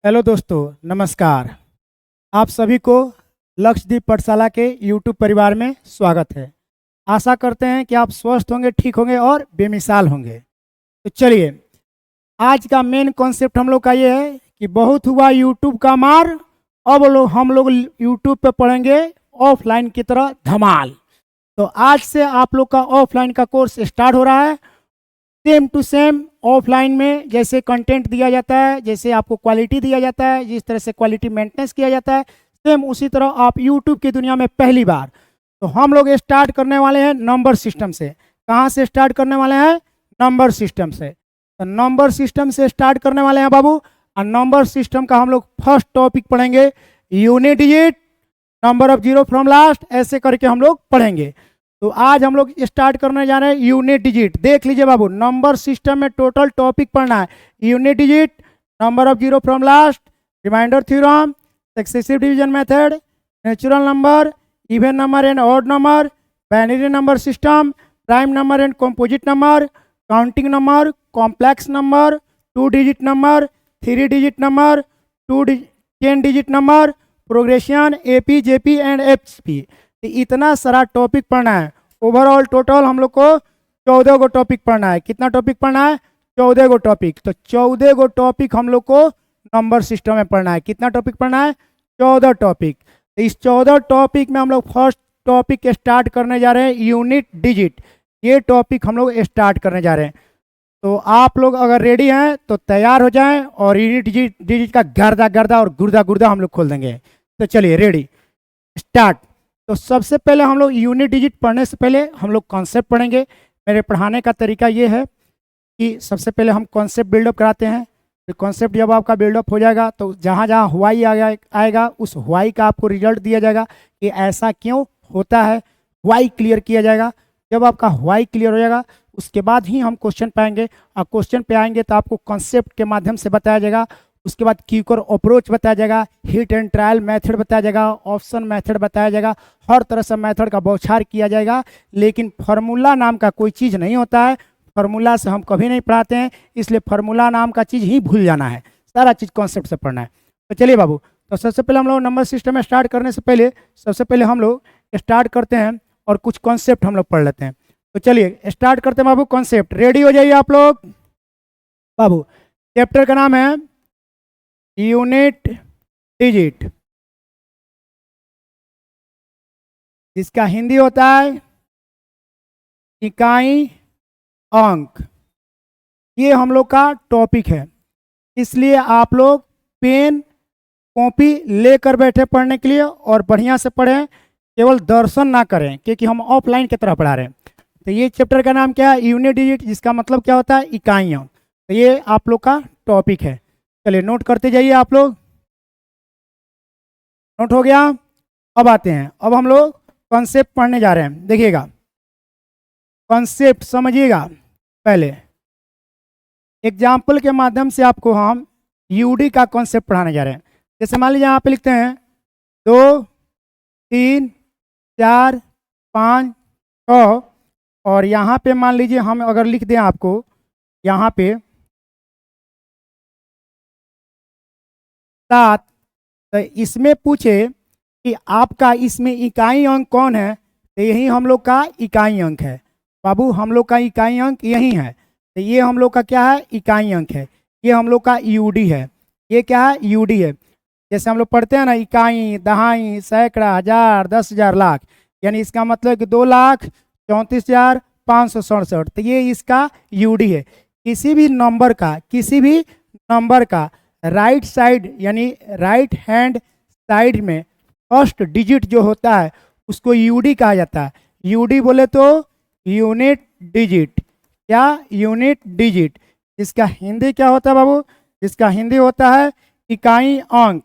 Hello दोस्तों, नमस्कार। आप सभी को लक्षद्वीप पाठशाला के यूट्यूब परिवार में स्वागत है। आशा करते हैं कि आप स्वस्थ होंगे, ठीक होंगे और बेमिसाल होंगे। तो चलिए, आज का मेन कॉन्सेप्ट हम लोग का ये है कि बहुत हुआ यूट्यूब का मार, अब हम लोग यूट्यूब पे पढ़ेंगे ऑफलाइन की तरह धमाल। तो आज से आप लोग का ऑफलाइन का कोर्स स्टार्ट हो रहा है। सेम टू सेम ऑफलाइन में जैसे कंटेंट दिया जाता है, जैसे आपको क्वालिटी दिया जाता है, जिस तरह से क्वालिटी मेंटेनेंस किया जाता है, सेम उसी तरह आप यूट्यूब की दुनिया में पहली बार। तो हम लोग स्टार्ट करने वाले हैं नंबर सिस्टम से। कहाँ से स्टार्ट करने वाले हैं? नंबर सिस्टम से। तो नंबर सिस्टम से स्टार्ट करने वाले हैं बाबू। और नंबर सिस्टम का हम लोग फर्स्ट टॉपिक पढ़ेंगे unit digit, number of zero from last, ऐसे करके हम लोग पढ़ेंगे। तो आज हम लोग स्टार्ट करने जा रहे हैं यूनिट डिजिट। देख लीजिए बाबू, नंबर सिस्टम में टोटल टॉपिक पढ़ना है unit digit, number of zero from last, remainder theorem, successive division method, natural number, even number and odd number, binary number system, prime number and composite number, counting number, complex number, 2 digit number, 3 digit number, 10 digit number, progression, AP, GP and FP. इतना सारा topic पढ़ना है। Overall total हम लोग को 14 गो topic पढ़ना है। कितना टॉपिक पढ़ना है? 14 गो टॉपिक। तो 14 गो टॉपिक हम लोग को नंबर सिस्टम में पढ़ना है। कितना टॉपिक पढ़ना है? 14 टॉपिक। तो इस 14 टॉपिक में हम लोग फर्स्ट टॉपिक स्टार्ट करने जा रहे हैं यूनिट डिजिट। ये टॉपिक हम लोग स्टार्ट करने जा रहे हैं। तो आप लोग अगर रेडी हैं तो तैयार हो जाएं और यूनिट डिजिट का गर्दा गर्दा और गुर्दा गुर्दा हम लोग खोल देंगे। तो चलिए, रेडी, स्टार्ट। तो सबसे पहले हम लोग यूनिट डिजिट पढ़ने से पहले हम लोग कॉन्सेप्ट पढ़ेंगे। मेरे पढ़ाने का तरीका ये है कि सबसे पहले हम कॉन्सेप्ट बिल्डअप कराते हैं। फिर कॉन्सेप्ट जब आपका बिल्डअप हो जाएगा तो जहाँ जहाँ हुआई आएगा उस हुआई का आपको रिजल्ट दिया जाएगा कि ऐसा क्यों होता है। हुआई क्लियर किया जाएगा। जब आपका हुआई क्लियर हो जाएगा उसके बाद ही हम क्वेश्चन पाएंगे। और क्वेश्चन पे आएंगे तो आपको कॉन्सेप्ट के माध्यम से बताया जाएगा। उसके बाद क्यूकर अप्रोच बताया जाएगा, हिट एंड ट्रायल मेथड बताया जाएगा, ऑप्शन मेथड बताया जाएगा। हर तरह से मेथड का बौछार किया जाएगा। लेकिन फार्मूला नाम का कोई चीज़ नहीं होता है। फार्मूला से हम कभी नहीं पढ़ाते हैं, इसलिए फार्मूला नाम का चीज़ ही भूल जाना है। सारा चीज़ कॉन्सेप्ट से पढ़ना है। तो चलिए बाबू, तो सबसे पहले हम लोग नंबर सिस्टम में स्टार्ट करने से पहले सबसे पहले हम लोग स्टार्ट करते हैं और कुछ कॉन्सेप्ट हम लोग पढ़ लेते हैं। तो चलिए स्टार्ट करते हैं बाबू। कॉन्सेप्ट रेडी हो जाइए आप लोग। बाबू, चैप्टर का नाम है यूनिट डिजिट, जिसका हिंदी होता है इकाई अंक। ये हम लोग का टॉपिक है, इसलिए आप लोग पेन कॉपी लेकर बैठे पढ़ने के लिए और बढ़िया से पढ़ें, केवल दर्शन ना करें, क्योंकि हम ऑफलाइन की तरह पढ़ा रहे हैं। तो ये चैप्टर का नाम क्या है? यूनिट डिजिट, जिसका मतलब क्या होता है? इकाई अंक। तो ये आप लोग का टॉपिक है। चलिए नोट करते जाइए आप लोग। नोट हो गया? अब आते हैं, अब हम लोग कॉन्सेप्ट पढ़ने जा रहे हैं। देखिएगा, कॉन्सेप्ट समझिएगा। पहले एग्जाम्पल के माध्यम से आपको हम यूडी का कॉन्सेप्ट पढ़ाने जा रहे हैं। जैसे मान लीजिए यहाँ पे लिखते हैं 2, 3, 4, 5, 6 और यहाँ पे मान लीजिए हम अगर लिख दें आपको यहाँ पे 7, तो इसमें पूछे कि आपका इसमें इकाई अंक कौन है, तो यही हम लोग का इकाई अंक है। बाबू, हम लोग का इकाई अंक यही है। तो ये हम लोग का क्या है? इकाई अंक है। ये हम लोग का यूडी है। ये क्या है? यूडी है। जैसे हम लोग पढ़ते हैं ना, इकाई, दहाई, सैकड़ा, हजार, 10,000, लाख, यानी इसका मतलब कि 2,34,567। तो ये इसका यूडी है। किसी भी नंबर का राइट साइड यानी राइट हैंड साइड में फर्स्ट डिजिट जो होता है उसको यूडी कहा जाता है। यूडी बोले तो यूनिट डिजिट। क्या? Unit digit. इसका हिंदी क्या होता है बाबू? इसका हिंदी होता है इकाई अंक।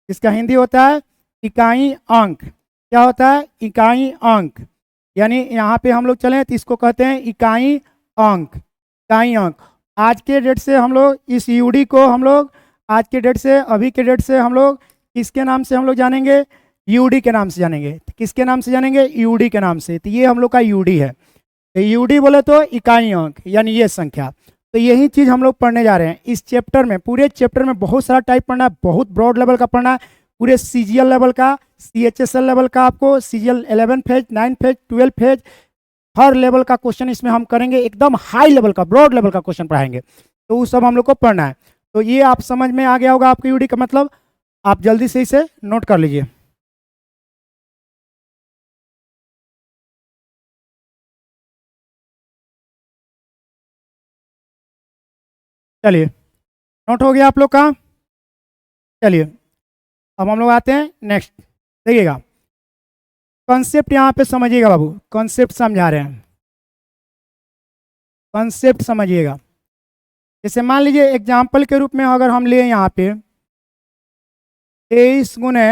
इसका हिंदी होता है इकाई अंक। क्या होता है? इकाई अंक। यानी यहाँ पे हम लोग चलें तो इसको कहते हैं इकाई अंक। इकाई अंक। आज के डेट से हम लोग इस यूडी को हम लोग आज के डेट से, अभी के डेट से हम लोग किसके नाम से हम लोग जानेंगे? यूडी के नाम से जानेंगे। किसके नाम से जानेंगे? यूडी के नाम से। तो ये हम लोग का यूडी है। तो यूडी बोले तो इकाई अंक, यानी ये संख्या। तो यही चीज़ हम लोग पढ़ने जा रहे हैं इस चैप्टर में। पूरे चैप्टर में बहुत सारा टाइप पढ़ना है, बहुत ब्रॉड लेवल का पढ़ना है, पूरे CGL लेवल का, CHSL लेवल का, आपको CGL 11 फेज, 9 फेज, 12 फेज, हर लेवल का क्वेश्चन इसमें हम करेंगे। एकदम हाई लेवल का, ब्रॉड लेवल का क्वेश्चन पढ़ाएंगे, तो वो सब हम लोग को पढ़ना है। तो ये आप समझ में आ गया होगा आपके यूडी का मतलब। आप जल्दी से इसे नोट कर लीजिए। चलिए, नोट हो गया आप लोग का। चलिए, अब हम लोग आते हैं नेक्स्ट। देखिएगा, कॉन्सेप्ट यहाँ पे समझिएगा बाबू, कॉन्सेप्ट समझा रहे हैं, कॉन्सेप्ट समझिएगा। जैसे मान लीजिए एग्जाम्पल के रूप में अगर हम लिए यहाँ पे 23 गुने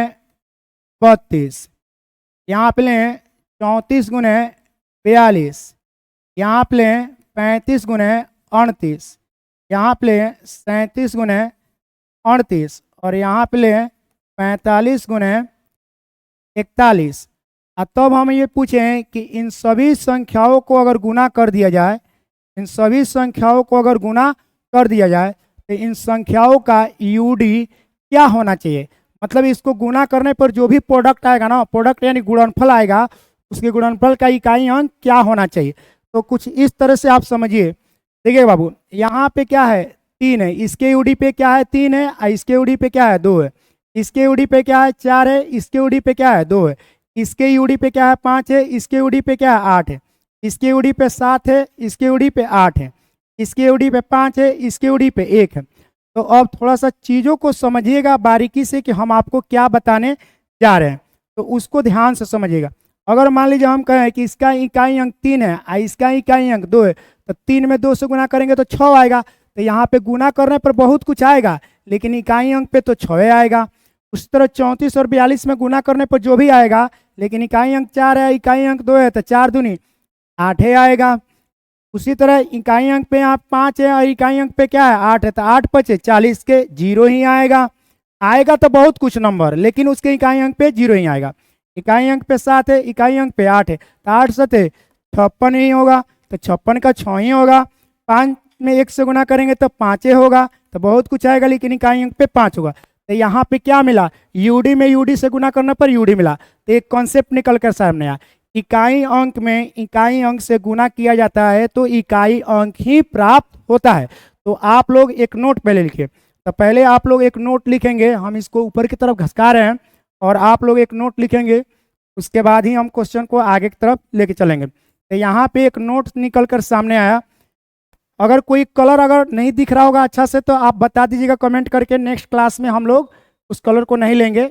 32, यहाँ पे लें 34 गुने 42, यहाँ पे लें 35 गुने 38, यहाँ पे लें 37 गुने 38, और यहाँ पे लें 45 गुने 41। अब तब हम ये पूछें कि इन सभी संख्याओं को अगर गुना कर दिया जाए, इन सभी संख्याओं को अगर गुना कर दिया जाए तो इन संख्याओं का यूडी क्या होना चाहिए। मतलब इसको गुना करने पर जो भी प्रोडक्ट आएगा ना, प्रोडक्ट यानी गुणनफल आएगा, उसके गुणनफल का इकाई अंक क्या होना चाहिए। तो कुछ इस तरह से आप समझिए। देखिए बाबू, यहाँ पे क्या है, 3 है, इसके यूडी पे क्या है, 3 है, और इसके यूडी पे क्या है, 2 है, इसके यूडी पे क्या है, 4 है, इसके यूडी पे क्या है, 2 है, इसके यूडी पे क्या है, 5 है, इसके यूडी पे क्या है, 8 है, इसके यूडी पे 7 है, इसके यूडी पे 8 है, इसके यूडी पे 5 है, इसके यूडी पे 1 है। तो अब थोड़ा सा चीज़ों को समझिएगा बारीकी से कि हम आपको क्या बताने जा रहे हैं, तो उसको ध्यान से समझिएगा। अगर मान लीजिए हम कहें कि इसका इकाई अंक 3 है और इसका इकाई अंक 2 है, तो 3 में 2 से गुना करेंगे तो 6 आएगा। तो यहाँ पे गुना करने पर बहुत कुछ आएगा, लेकिन इकाई अंक पे तो 6 आएगा। उस तरह 34 और 42 में गुना करने पर जो भी आएगा, लेकिन इकाई अंक 4 है, इकाई अंक 2 है, तो 4 दूनी 8 आएगा। उसी तरह इकाई अंक पे यहाँ 5 है और इकाई अंक पे क्या है, 8 है, तो 8 5 40 के 0 ही आएगा। आएगा तो बहुत कुछ नंबर, लेकिन उसके इकाई अंक पे 0 ही आएगा। इकाई अंक पे 7 है, इकाई अंक पे 8 है, तो 8 7 56 ही होगा, तो 56 का 6 ही होगा। 5 में 1 से गुना करेंगे तो 5 होगा, तो बहुत कुछ आएगा, लेकिन इकाई अंक पे 5 होगा। तो यहाँ पे क्या मिला, यूडी में यूडी से गुना करने पर यूडी मिला। तो एक कॉन्सेप्ट निकल कर सामने आया, इकाई अंक में इकाई अंक से गुना किया जाता है तो इकाई अंक ही प्राप्त होता है। तो आप लोग एक नोट पहले लिखिए। तो पहले आप लोग एक नोट लिखेंगे, हम इसको ऊपर की तरफ घसका रहे हैं, और आप लोग एक नोट लिखेंगे, उसके बाद ही हम क्वेश्चन को आगे की तरफ लेके चलेंगे। तो यहाँ पे एक नोट निकल कर सामने आया। अगर कोई कलर अगर नहीं दिख रहा होगा अच्छा से तो आप बता दीजिएगा कमेंट करके। नेक्स्ट क्लास में हम लोग उस कलर को नहीं लेंगे।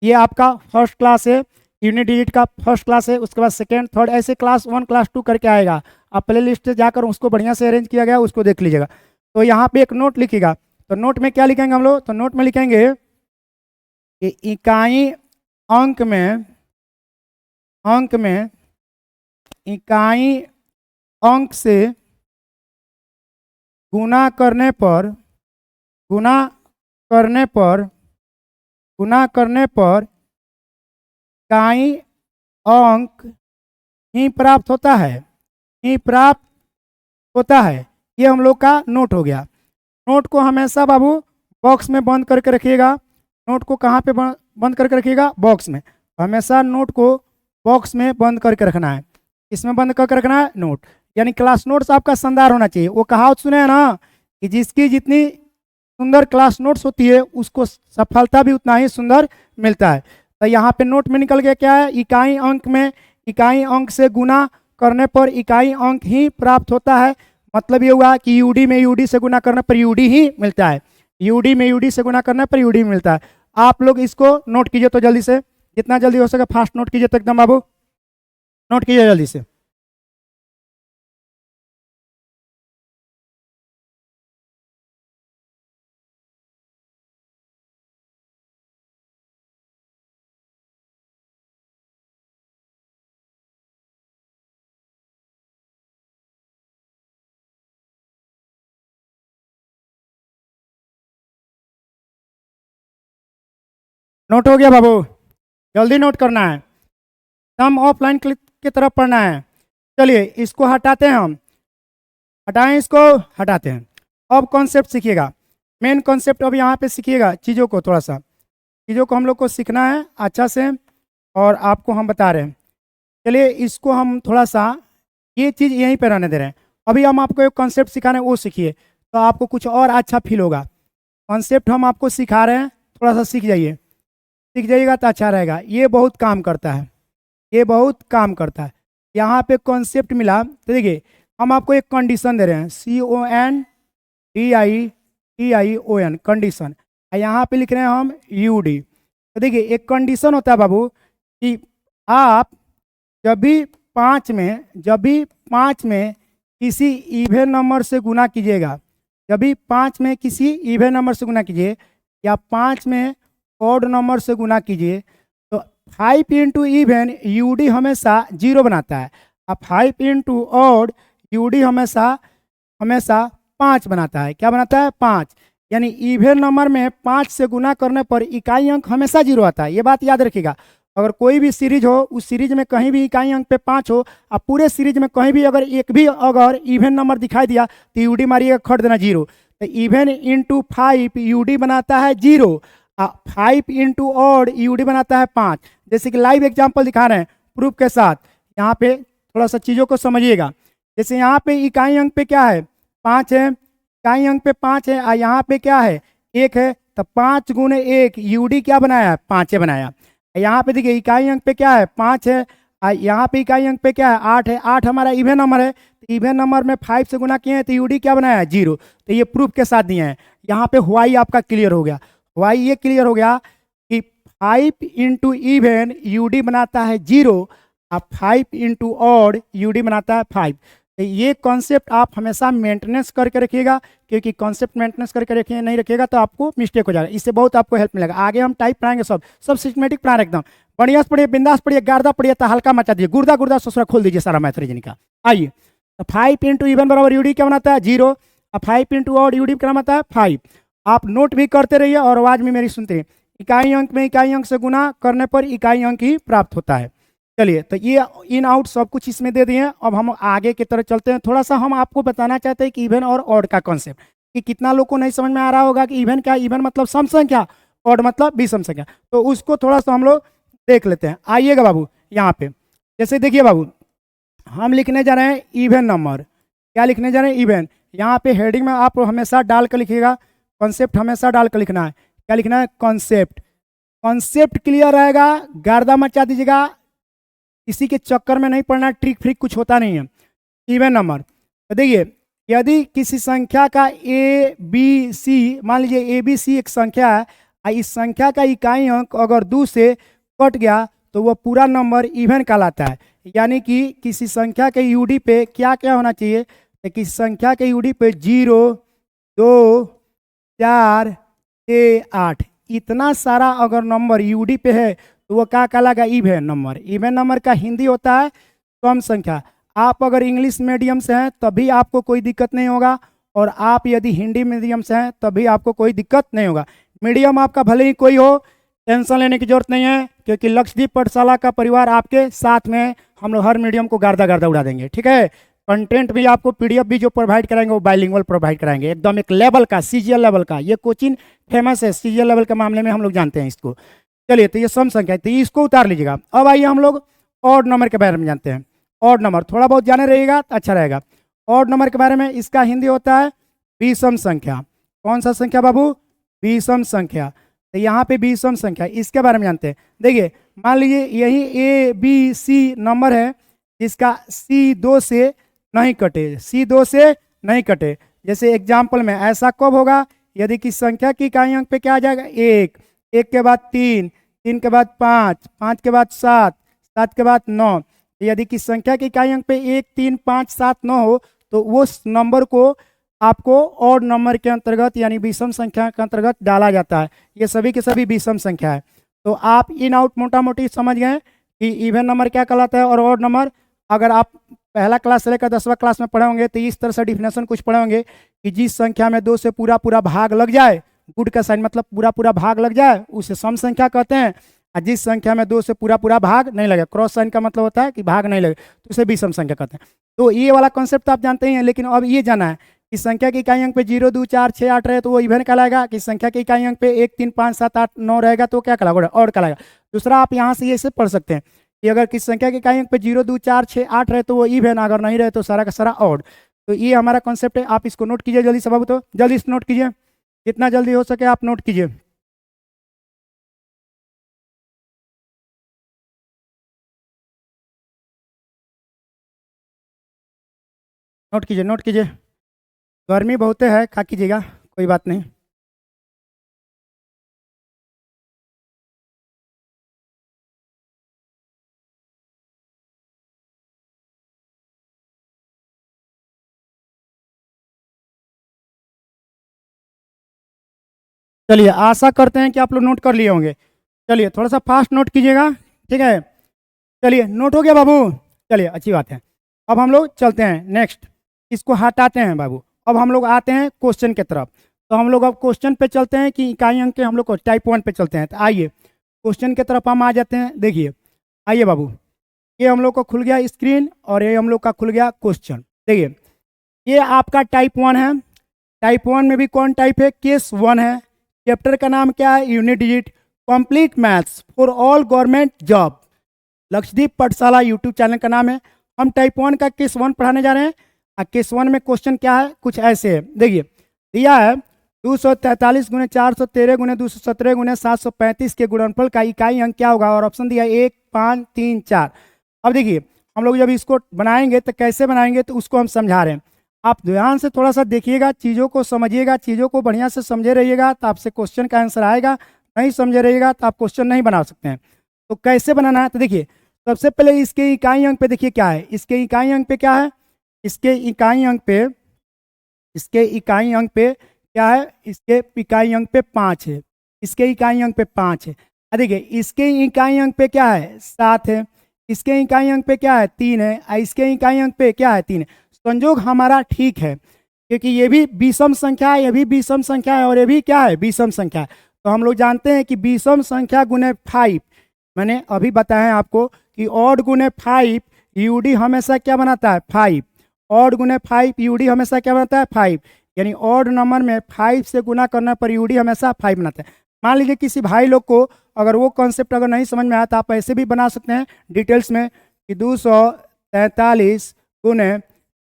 ये आपका फर्स्ट क्लास है, यूनिट डिजिट का फर्स्ट क्लास है, उसके बाद सेकेंड थर्ड ऐसे क्लास 1 क्लास 2 करके आएगा। आप प्ले लिस्ट से जाकर उसको बढ़िया से अरेंज किया गया, उसको देख लीजिएगा। तो यहाँ पे एक नोट लिखिएगा। तो नोट में क्या लिखेंगे हम लोग, तो नोट में लिखेंगे कि इकाई अंक में इकाई अंक से गुना करने पर इकाई अंक ही प्राप्त होता है। ये हम लोग का नोट हो गया। नोट को हमेशा बाबू बॉक्स में बंद करके रखिएगा। नोट को कहाँ पे बंद करके रखिएगा, बॉक्स में। हमेशा नोट को बॉक्स में बंद करके रखना है। इसमें बंद करके रखना है नोट, यानी क्लास नोट्स आपका शानदार होना चाहिए। वो कहावत सुने हैं ना कि जिसकी जितनी सुंदर क्लास नोट्स होती है उसको सफलता भी उतना ही सुंदर मिलता है। तो यहाँ पे नोट में निकल गया क्या है, इकाई अंक में इकाई अंक से गुना करने पर इकाई अंक ही प्राप्त होता है। मतलब ये हुआ कि यूडी में यूडी से गुना करने पर यूडी ही मिलता है, यूडी में यूडी से गुना करने पर यूडी मिलता है। आप लोग इसको नोट कीजिए, तो जल्दी से, जितना जल्दी हो सके फास्ट नोट कीजिए, तो एकदम बाबू नोट कीजिए जल्दी से। नोट हो गया बाबू, जल्दी नोट करना है, सम ऑफलाइन की तरफ पढ़ना है। चलिए इसको हटाते हैं, हम हटाएं, इसको हटाते हैं। अब कॉन्सेप्ट सीखिएगा, मेन कॉन्सेप्ट अब यहाँ पे सीखिएगा। चीज़ों को थोड़ा सा, चीज़ों को हम लोग को सीखना है अच्छा से, और आपको हम बता रहे हैं। चलिए इसको हम थोड़ा सा ये चीज़ यहीं पे रहने दे रहे हैं। अभी हम आपको एक कॉन्सेप्ट सिखा रहे हैं, वो सीखिए तो आपको कुछ और अच्छा फील होगा। कॉन्सेप्ट हम आपको सिखा रहे हैं, थोड़ा सा सीख जाइए, सीख जाइएगा तो अच्छा रहेगा। ये बहुत काम करता है, ये बहुत काम करता है। यहाँ पे कॉन्सेप्ट मिला तो देखिए हम आपको एक कंडीशन दे रहे हैं, CONDITION कंडीशन, यहाँ पे लिख रहे हैं हम UD। तो देखिए एक कंडीशन होता है बाबू कि आप जब भी पाँच में किसी इवन नंबर से गुना कीजिएगा, जब भी 5 में किसी इवन नंबर से गुना कीजिए या 5 में ऑड नंबर से गुना कीजिए, तो 5 इंटू इवन UD हमेशा 0 बनाता है, अब 5 इंटू ऑड UD हमेशा 5 बनाता है। क्या बनाता है? 5। यानी इवन नंबर में 5 से गुना करने पर इकाई अंक हमेशा 0 आता है। ये बात याद रखिएगा। अगर कोई भी सीरीज हो, उस सीरीज में कहीं भी इकाई अंक पे 5 हो, अब पूरे सीरीज में कहीं भी अगर एक भी अगर इवन नंबर दिखाई दिया तो UD मारिएगा, खट देना 0। तो इवन इंटू 5 UD बनाता है 0, 5 इंटू ऑड UD बनाता है 5। जैसे कि लाइव एग्जाम्पल दिखा रहे हैं प्रूफ के साथ। यहाँ पे थोड़ा सा चीज़ों को समझिएगा। जैसे यहाँ पे इकाई अंक पे क्या है? 5 है, इकाई अंक पे 5 है, और यहाँ पे क्या है? 1 है। तो 5 गुने 1 UD क्या बनाया? 5 बनाया। यहाँ पे देखिए इकाई अंक पे क्या है? 5 है, यहाँ पे इकाई अंक पे क्या है? 8 है। 8 हमारा इवन नंबर है, तो इवन नंबर में 5 से गुना किए हैं तो UD क्या बनाया? 0। तो ये प्रूफ के साथ दिए हैं। यहाँ पे वाई आपका क्लियर हो गया। वाई ये क्लियर हो गया कि 5 इंटू इवन UD बनाता है 0, अब 5 इंटू ऑड UD बनाता है 5। तो ये कॉन्सेप्ट आप हमेशा मेंटेनेंस करके रखिएगा, क्योंकि कॉन्सेप्ट मेंटेनेंस करके रखिए, नहीं रखिएगा तो आपको मिस्टेक हो जाएगा। इससे बहुत आपको हेल्प मिलेगा। आगे हम टाइप पढ़ाएंगे, सब सिस्टमेटिक पढ़ा एकदम बढ़िया से पढ़िए, बिंदास पढ़िए, गार्दा पढ़िए तो हल्का मचा दीजिए, गुर्दा गुर्दा ससुरा खोल दीजिए सारा मैथ रीजनिंग का। आइए, तो 5 इंटू इवन बराबर UD क्या बनाता है? 0। अब 5 इंटू ऑड UD क्या बनाता है? 5। आप नोट भी करते रहिए और आवाज में मेरी सुनते रहिए। इकाई अंक में इकाई अंक से गुना करने पर इकाई अंक ही प्राप्त होता है। चलिए, तो ये इन आउट सब कुछ इसमें दे दिए हैं। अब हम आगे की तरफ चलते हैं। थोड़ा सा हम आपको बताना चाहते हैं कि इवन और ऑड का कॉन्सेप्ट, कि कितना लोग को नहीं समझ में आ रहा होगा कि इवन क्या, इवन मतलब सम संख्या, ऑड मतलब विषम संख्या। तो उसको थोड़ा सा हम लोग देख लेते हैं। आइएगा बाबू यहाँ पे, जैसे देखिए बाबू हम लिखने जा रहे हैं इवन नंबर। क्या लिखने जा रहे हैं? इवन। यहाँ पे हेडिंग में आप हमेशा डाल कर लिखिएगा, कॉन्सेप्ट हमेशा डाल कर लिखना है। क्या लिखना है? कॉन्सेप्ट। कॉन्सेप्ट क्लियर रहेगा, गर्दा मचा दीजिएगा, किसी के चक्कर में नहीं पड़ना, ट्रिक फ्रिक कुछ होता नहीं है। इवन नंबर, तो देखिए यदि किसी संख्या का ABC, मान लीजिए ABC एक संख्या है, इस संख्या का इकाई अंक अगर 2 से कट गया तो वह पूरा नंबर इवन कहलाता है। यानी कि किसी संख्या के UD पे क्या क्या होना चाहिए? तो किसी संख्या के UD पे 0, 2, 4, 6, 8 इतना सारा अगर नंबर UD पे है तो वो क्या कहलाएगा? Even number. इवन नंबर का हिंदी होता है सम संख्या। आप अगर इंग्लिश मीडियम से हैं तभी आपको कोई दिक्कत नहीं होगा, और आप यदि हिंदी मीडियम से हैं तभी आपको कोई दिक्कत नहीं होगा। मीडियम आपका भले ही कोई हो, टेंशन लेने की जरूरत नहीं है, क्योंकि लक्षद्वीप पाठशाला का परिवार आपके साथ में है। हम लोग हर मीडियम को गर्दा गर्दा उड़ा देंगे, ठीक है। कंटेंट भी आपको PDF भी जो प्रोवाइड कराएंगे वो बाइलिंगुअल प्रोवाइड कराएंगे, एकदम एक लेवल का, CGL लेवल का। ये कोचिंग फेमस है CGL लेवल के मामले में, हम लोग जानते हैं इसको। चलिए, तो ये सम संख्या है, तो इसको उतार लीजिएगा। अब आइए हम लोग ऑड नंबर के बारे में जानते हैं। ऑड नंबर थोड़ा बहुत जाने रहिएगा तो अच्छा रहेगा। ऑड नंबर के बारे में, इसका हिंदी होता है विषम संख्या। कौन सा संख्या बाबू? विषम संख्या। तो यहाँ पे विषम संख्या, इसके बारे में जानते हैं। देखिए मान लीजिए यही ABC नंबर है, जिसका C2 से नहीं कटे, C2 से नहीं कटे। जैसे एग्जाम्पल में ऐसा कब होगा? यदि किसी संख्या की इकाई अंक पे क्या आ जाएगा? 1, 1 के बाद 3, 3 के बाद 5, 5 के बाद 7, 7 के बाद 9। यदि किसी संख्या की इकाई अंक पे 1, 3, 5, 7, 9 हो तो उस नंबर को आपको ऑड नंबर के अंतर्गत यानी विषम संख्या के अंतर्गत डाला जाता है। ये सभी के सभी विषम संख्या है। तो आप इन आउट मोटा मोटी समझ गए कि इवन नंबर क्या कहलाता है और ऑड नंबर। अगर आप पहला क्लास से लेकर 10वां क्लास में पढ़े होंगे तो इस तरह से डिफिनेशन कुछ पढ़े होंगे कि जिस संख्या में 2 से पूरा पूरा भाग लग जाए, गुड का साइन मतलब पूरा पूरा भाग लग जाए, उसे सम संख्या कहते हैं। और जिस संख्या में 2 से पूरा पूरा भाग नहीं लगे, क्रॉस साइन का मतलब होता है कि भाग नहीं लगे, तो उसे विषम संख्या कहते हैं। तो ये वाला कॉन्सेप्ट आप जानते ही हैं, लेकिन अब ये जाना है इस संख्या के इकाई अंक पे 0, 2, 4, 6, 8 रहे तो वो इवन कहलाएगा। किस संख्या के इकाई अंक पे 1, 3, 5, 7, 8, 9 रहेगा तो क्या कहलाएगा, ऑड कहलाएगा। दूसरा आप यहाँ से ये से पढ़ सकते हैं कि अगर किस संख्या के इकाई अंक पे 0, 2, 4, 6, 8 रहे तो वो इवन, अगर नहीं रहे तो सारा का सारा ऑड। तो ये हमारा कॉन्सेप्ट है, आप इसको नोट कीजिए जल्दी से बाबू, तो जल्दी से नोट कीजिए, जितना जल्दी हो सके आप नोट कीजिए। नोट कीजिए, नोट कीजिए, गर्मी बहुत है, खा कीजिएगा, कोई बात नहीं। चलिए, आशा करते हैं कि आप लोग नोट कर लिए होंगे। चलिए थोड़ा सा फास्ट नोट कीजिएगा, ठीक है। चलिए नोट हो गया बाबू, चलिए अच्छी बात है। अब हम लोग चलते हैं नेक्स्ट, इसको हटाते हैं बाबू। अब हम लोग आते हैं क्वेश्चन की तरफ। तो हम लोग अब क्वेश्चन पे चलते हैं कि इकाई अंक के हम लोग को टाइप 1 पे चलते हैं। तो आइए क्वेश्चन की तरफ हम आ जाते हैं। देखिए, आइए बाबू, ये हम लोग को खुल गया स्क्रीन और ये हम लोग का खुल गया क्वेश्चन। देखिए, ये आपका टाइप 1 है। टाइप 1 में भी कौन टाइप है, केस 1 है। चैप्टर का नाम क्या है, unit digit, complete maths for all government job. Lakshadweep पाठशाला यूट्यूब चैनल का नाम है। हम टाइप 1 का केस 1 पढ़ाने जा रहे हैं। और केस 1 में क्वेश्चन क्या है, कुछ ऐसे है। देखिए, दिया है 243 गुणे 413 गुणे 217 गुणे 735 के गुणनफल का इकाई अंक क्या होगा, और ऑप्शन दिया है 1, 5, 3, 4। अब देखिए, हम लोग जब इसको बनाएंगे तो कैसे बनाएंगे, तो उसको हम समझा रहे हैं। आप ध्यान से थोड़ा सा देखिएगा, चीज़ों को समझिएगा, चीज़ों को बढ़िया से समझे रहिएगा तो आपसे क्वेश्चन का आंसर आएगा। नहीं समझे रहिएगा तो आप क्वेश्चन नहीं बना सकते हैं। तो कैसे बनाना है, तो देखिए, सबसे पहले इसके इकाई अंक पे देखिए क्या है। इसके इकाई अंक पे क्या है, इसके इकाई अंक पे, इसके इकाई अंक पे क्या है, इसके इकाई अंक पे 5 है। इसके इकाई अंक पे 5 है। देखिए, इसके इकाई अंक पे क्या है, 7 है। इसके इकाई अंक पे क्या है, 3 है। और इसके इकाई अंक पे क्या है, 3 है। संयोग हमारा ठीक है, क्योंकि ये भी विषम संख्या है, ये भी विषम संख्या है, और ये भी क्या है, विषम संख्या है। तो हम लोग जानते हैं कि विषम संख्या गुने 5, मैंने अभी बताया है आपको कि ऑड गुने 5 यूडी हमेशा क्या बनाता है, 5। ऑड गुने 5 यूडी हमेशा क्या बनाता है, 5। यानी ऑड नंबर में 5 से गुना करने पर यूडी हमेशा 5 बनाता है। मान लीजिए किसी भाई लोग को अगर वो कॉन्सेप्ट अगर नहीं समझ में आया तो आप ऐसे भी बना सकते हैं डिटेल्स में कि 243 गुने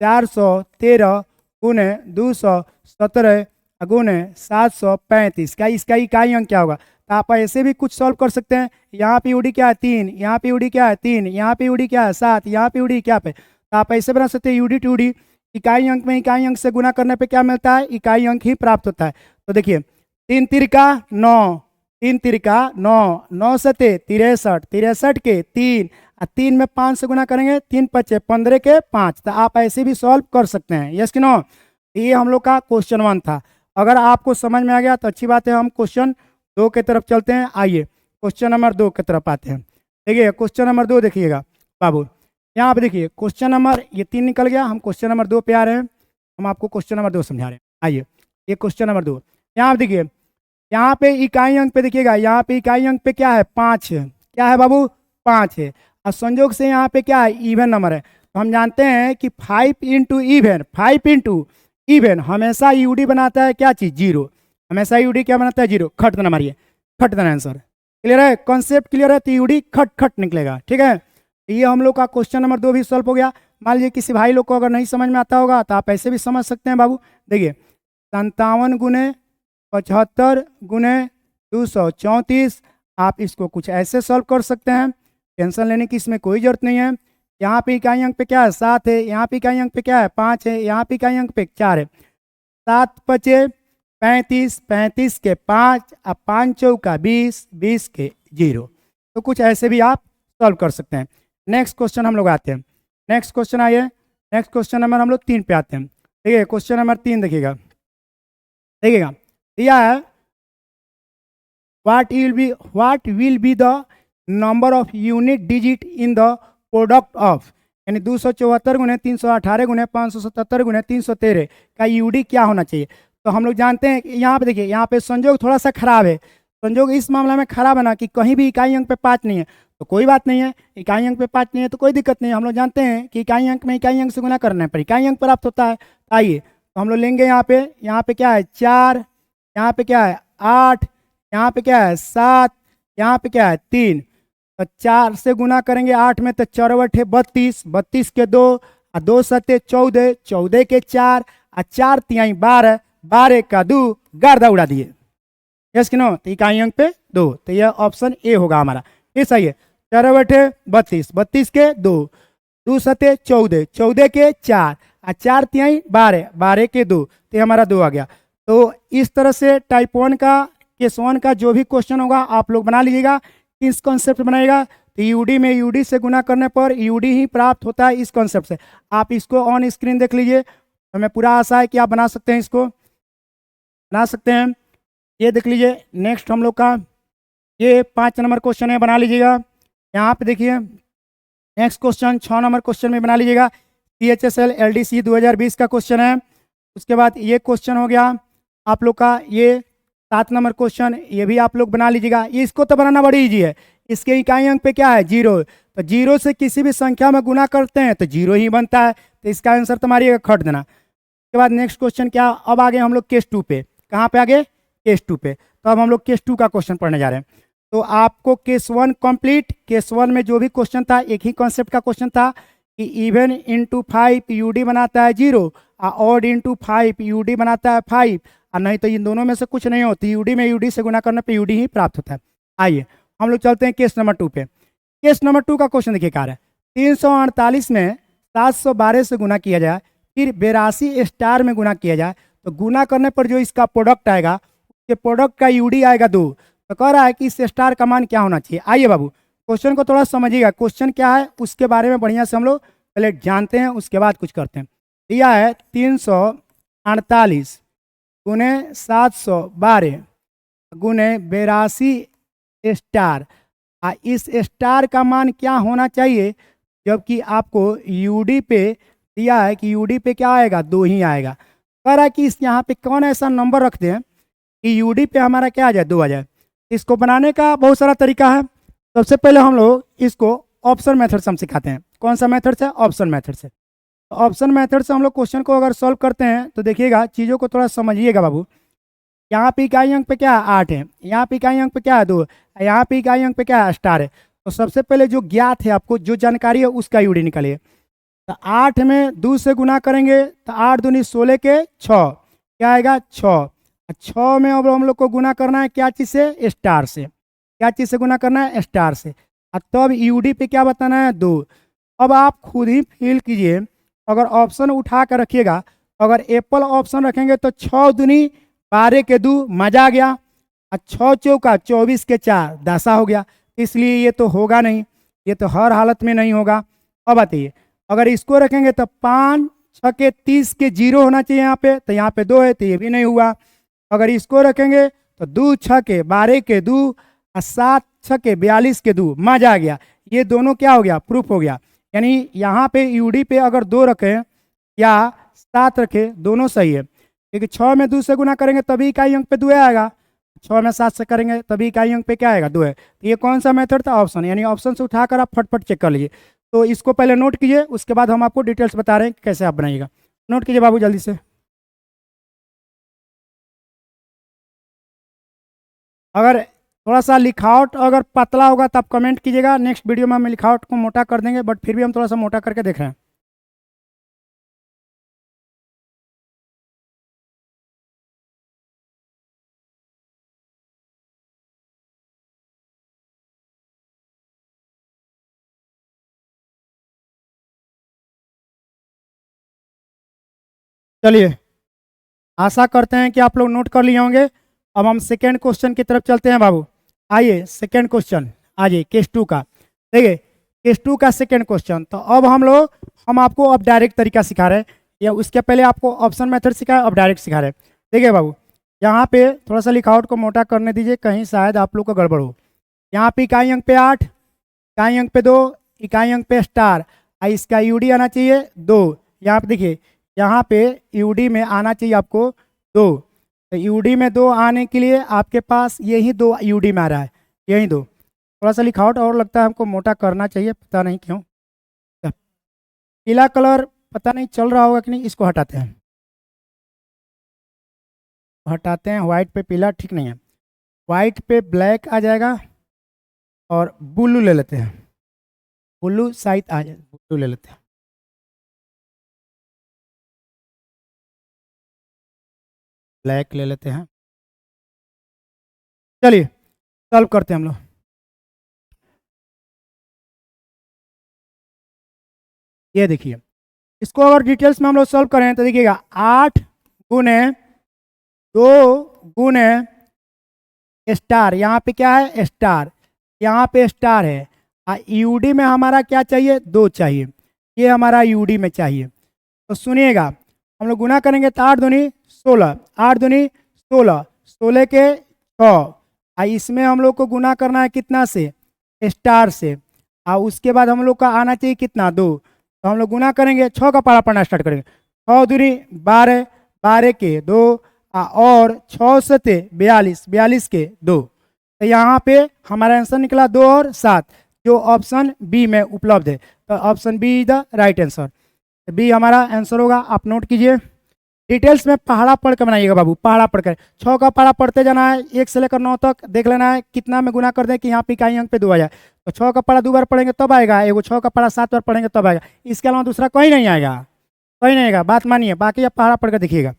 413 गुने 217 गुने 735 का इसका इकाई अंक क्या होगा। तो आप ऐसे भी कुछ सॉल्व कर सकते हैं। यहाँ पे यूडी क्या है, 3, यहाँ पे यूडी क्या है, 3, यहाँ पे यूडी क्या है, 7, यहाँ पे यूडी क्या पे। तो आप ऐसे बना सकते हैं यूडी टू डी, इकाई अंक में इकाई अंक से गुना करने पे क्या मिलता है, इकाई अंक ही प्राप्त होता है। तो देखिए, 3 तिरका 9, 3 तिरका 9, 9 सते 63, 63 के 3, और 3 में 5 से गुना करेंगे, 3 पचे 15 के 5। तो आप ऐसे भी सॉल्व कर सकते हैं, यस कि नो। ये हम लोग का क्वेश्चन 1 था। अगर आपको समझ में आ गया तो अच्छी बात है, हम क्वेश्चन 2 की तरफ चलते हैं। आइए क्वेश्चन नंबर 2 की तरफ आते हैं। देखिए क्वेश्चन नंबर 2 देखिएगा बाबू, यहाँ पे देखिए क्वेश्चन नंबर, ये 3 निकल गया, हम क्वेश्चन नंबर 2 पे आ रहे हैं। हम आपको क्वेश्चन नंबर 2 समझा रहे हैं। आइए, ये क्वेश्चन नंबर 2, यहाँ पे देखिए, यहाँ पे इकाई अंक पे देखिएगा, यहाँ पे इकाई अंक पे क्या है, 5 है। क्या है बाबू, 5 है। और संयोग से यहाँ पे क्या है, इवन नंबर है। तो हम जानते हैं कि 5 इंटू इवन, 5 इंटू इवन हमेशा यूडी बनाता है क्या चीज, 0। हमेशा यूडी क्या बनाता है, 0। खट देना, मारिए खट देना, आंसर क्लियर है, कॉन्सेप्ट क्लियर है, तो यूडी खट खट निकलेगा, ठीक है। ये हम लोग का क्वेश्चन नंबर 2 भी सॉल्व हो गया। मान लीजिए किसी भाई लोग को अगर नहीं समझ में आता होगा तो आप ऐसे भी समझ सकते हैं बाबू। देखिए, 57 गुने 75 गुने 234, आप इसको कुछ ऐसे सॉल्व कर सकते हैं। टेंशन लेने की इसमें कोई जरूरत नहीं है। यहाँ पे इकाई अंक पे क्या है, 7 है। यहाँ पे इकाई अंक पे क्या है, 5 है। यहाँ पे इकाई अंक पे 4 है। 7 पचे 35, 35 के 5, अब 5 चौका 20, 20 के 0। तो कुछ ऐसे भी आप सॉल्व कर सकते हैं। नेक्स्ट क्वेश्चन हम लोग आते हैं। नेक्स्ट क्वेश्चन आइए, नेक्स्ट क्वेश्चन नंबर हम लोग 3 पे आते हैं। देखिए क्वेश्चन नंबर 3 देखिएगा, देखिएगा दिया है what will be the number of unit digit in the product of, यानी 274 गुने 318 गुने 577 गुने 313 का यूडी क्या होना चाहिए। तो हम लोग जानते हैं कि यहाँ पे देखिए, यहाँ पे संयोग थोड़ा सा खराब है। संयोग इस मामला में खराब है ना कि कहीं भी इकाई अंक पे 5 नहीं है, तो कोई बात नहीं है। इकाई अंक पे 5 नहीं है तो कोई दिक्कत नहीं है। हम लोग जानते हैं कि इकाई अंक में इकाई अंक से गुना करना है पर इकाई अंक प्राप्त होता है। आइए तो हम लोग लेंगे यहाँ पे क्या है 4, यहाँ पे क्या है 8, यहाँ पे क्या है 7, यहाँ पे क्या है 3। तो 4 से गुना करेंगे 8 में तो 4 बटे 32, 32 के 2 और 2 सत्ते 14, 14 के 4 और 4 तिहाई 12, 12 का 2 गर्दा उड़ा दिए। यस कि नो, तो इकाई अंक पे 2, तो यह ऑप्शन ए होगा हमारा। ये सही है। 4 बटे 32, 32 के 2, 2 सत्ते 14, 14 के 4 और 4 तिहाई 12, 12 के 2, तो ये हमारा 2 आ गया। तो इस तरह से टाइप 1 का केस 1 का जो भी क्वेश्चन होगा आप लोग बना लीजिएगा। किस कॉन्सेप्ट बनाएगा, तो यूडी में यूडी से गुना करने पर यूडी ही प्राप्त होता है, इस कॉन्सेप्ट से। आप इसको ऑन स्क्रीन देख लीजिए, हमें पूरा आशा है कि आप बना सकते हैं, इसको बना सकते हैं। ये देख लीजिए नेक्स्ट हम लोग का ये 5 नंबर क्वेश्चन है, बना लीजिएगा। यहाँ पे देखिए नेक्स्ट क्वेश्चन 6 नंबर क्वेश्चन में बना लीजिएगा। CHSL LDC 2020 का क्वेश्चन है। उसके बाद ये क्वेश्चन हो गया आप लोग का ये 7 नंबर क्वेश्चन, ये भी आप लोग बना लीजिएगा। ये इसको तो बनाना बड़ी ईजी है। इसके इकाई अंक पे क्या है 0, तो 0 से किसी भी संख्या में गुना करते हैं तो 0 ही बनता है, तो इसका आंसर तुम्हारी खट देना। उसके बाद नेक्स्ट क्वेश्चन क्या, अब आगे हम लोग केस 2 पे। कहाँ पे आगे, केस 2 पे। तो अब हम लोग केस 2 का क्वेश्चन पढ़ने जा रहे हैं। तो आपको केस 1 कंप्लीट, केस 1 में जो भी क्वेश्चन था एक ही कॉन्सेप्ट का क्वेश्चन था कि इवन इंटू 5 यूडी बनाता है 0 और ऑड इंटू 5 यूडी बनाता है 5, और नहीं तो इन दोनों में से कुछ नहीं होती, यूडी में यूडी से गुना करने पे यूडी ही प्राप्त होता है। आइए हम लोग चलते हैं केस नंबर 2 पे। केस नंबर 2 का क्वेश्चन देखिए क्या है, 348 में 712 से गुना किया जाए, फिर 82 स्टार में गुना किया जाए, तो गुना करने पर जो इसका प्रोडक्ट आएगा उसके प्रोडक्ट का यूडी आएगा 2। तो कह रहा है कि इस स्टार का मान क्या होना चाहिए। आइए बाबू क्वेश्चन को थोड़ा समझिएगा, क्वेश्चन क्या है उसके बारे में बढ़िया से हम लोग पहले जानते हैं, उसके बाद कुछ करते हैं। दिया है 348 गुने 712 गुने 82 स्टार, इस स्टार का मान क्या होना चाहिए, जबकि आपको यूडी पे दिया है कि यूडी पे क्या आएगा 2 ही आएगा। कह रहा है कि इस यहाँ पे कौन ऐसा नंबर रखते हैं कि यूडी पे हमारा क्या आ जाए 2 आ जाए। इसको बनाने का बहुत सारा तरीका है। सबसे पहले हम लोग इसको ऑप्शन मेथड से हम सिखाते हैं। कौन सा मेथड से, ऑप्शन मेथड से। तो ऑप्शन मेथड से हम लोग क्वेश्चन को अगर सॉल्व करते हैं तो देखिएगा चीज़ों को थोड़ा समझिएगा बाबू। यहाँ पे इकाई अंक पे क्या है 8 है, यहाँ पे इकाई अंक पे क्या है 2, यहाँ पे इकाई अंक पे क्या है स्टार है। तो सबसे पहले जो ज्ञात है आपको जो जानकारी है उसका यूडी निकालिए। तो 8 में 2 से गुना करेंगे तो 8 दूनी 16 के 6, क्या आएगा 6। 6 में अब हम लोग को गुना करना है क्या चीज़ से, स्टार से। क्या चीज़ से गुना करना है, स्टार से। और तब यूडी पे क्या बताना है 2। अब आप खुद ही फील कीजिए, अगर ऑप्शन उठा कर रखिएगा, अगर एप्पल ऑप्शन रखेंगे तो 6 दूनी 12 के 2 मजा आ गया, और 6 चौका 24 के 4 दशा हो गया। इसलिए ये तो होगा नहीं, ये तो हर हालत में नहीं होगा। अब बताइए अगर इसको रखेंगे तो 5 6 के 30 के 0 होना चाहिए यहाँ पे, तो यहाँ पे 2 है तो ये भी नहीं हुआ। अगर इसको रखेंगे तो 2 6 के 12 के 2 और 7 6 के 42 के 2 मजा आ गया। ये दोनों क्या हो गया, प्रूफ हो गया। यानी यहाँ पे यूडी पे अगर 2 रखें या 7 रखें दोनों सही है, क्योंकि 6 में 2 से गुना करेंगे तभी इकाई अंक पे 2 आएगा, 6 में 7 से करेंगे तभी इकाई अंक पे क्या आएगा 2 है। तो ये कौन सा मेथड था, ऑप्शन। यानी ऑप्शन से उठाकर आप फटफट चेक कर लीजिए। तो इसको पहले नोट कीजिए, उसके बाद हम आपको डिटेल्स बता रहे हैं कि कैसे आप बनाइएगा। नोट कीजिए बाबू जल्दी से। अगर थोड़ा सा लिखावट अगर पतला होगा तो आप कमेंट कीजिएगा, नेक्स्ट वीडियो में हम लिखावट को मोटा कर देंगे, बट फिर भी हम थोड़ा सा मोटा करके देख रहे हैं। चलिए आशा करते हैं कि आप लोग नोट कर लिए होंगे। अब हम सेकेंड क्वेश्चन की तरफ चलते हैं बाबू। आइए सेकेंड क्वेश्चन आइए केस 2 का। देखिए केस 2 का सेकेंड क्वेश्चन। तो अब हम आपको अब डायरेक्ट तरीका सिखा रहे हैं, या उसके पहले आपको ऑप्शन मेथड सिखाया, अब डायरेक्ट सिखा रहे हैं। देखिए बाबू यहाँ पे थोड़ा सा लिखावट को मोटा करने दीजिए, कहीं शायद आप लोग को गड़बड़ हो। यहाँ पे इकाई अंक पे 8, इकाई अंक पे 2, इकाई अंक पे स्टार, इसका यूडी आना चाहिए 2। यहाँ पे देखिए यहाँ पे यूडी में आना चाहिए आपको 2। तो यूडी में 2 आने के लिए आपके पास यही 2 यूडी में आ रहा है, यही 2। थोड़ा सा लिखावट और लगता है हमको मोटा करना चाहिए, पता नहीं क्यों। पीला कलर पता नहीं चल रहा होगा कि नहीं, इसको हटाते हैं। हटाते हैं, व्हाइट पे पीला ठीक नहीं है, व्हाइट पे ब्लैक आ जाएगा और ब्लू ले लेते हैं, ब्लू शायद आ जाए, ब्लू ले लेते हैं, ब्लैक ले लेते हैं। चलिए सॉल्व करते हैं हम लोग। ये देखिए, इसको अगर डिटेल्स में हम लोग सॉल्व करें तो देखिएगा 8 गुने 2 गुने स्टार, यहाँ पे क्या है स्टार, यहाँ पे स्टार है, यूडी में हमारा क्या चाहिए 2 चाहिए, ये हमारा यूडी में चाहिए। तो सुनिएगा, हम लोग गुना करेंगे तो 8 दूनी 16, 8 दूनी 16, 16 के 6, इसमें हम लोग को गुना करना है कितना से स्टार से, और उसके बाद हम लोग का आना चाहिए कितना 2, तो हम लोग गुना करेंगे 6 का पारा पढ़ना स्टार्ट करेंगे, 6 दूनी 12, 12 के 2, और 6 सते 42, 42 के 2, तो यहाँ पे हमारा आंसर निकला 2 और 7, जो ऑप्शन बी में उपलब्ध है। तो option B is the right answer, B हमारा आंसर होगा। आप नोट कीजिए, डिटेल्स में पहाड़ा पढ़ कर बनाइएगा बाबू, पहाड़ा पढ़कर 6 का पहाड़ा पढ़ते जाना है, 1 से लेकर 9 तक देख लेना है कितना में गुना कर दें कि यहाँ पे इकाई अंक पे 2 आ जाए। तो 6 का पहाड़ा 2 बार पढ़ेंगे तब आएगा, एगो 6 का पहाड़ा 7 बार पढ़ेंगे तब आएगा, इसके अलावा दूसरा कोई नहीं आएगा, कोई नहीं आएगा, बात मानिए। बाकी आप पहाड़ा पढ़ कर देखिएगा।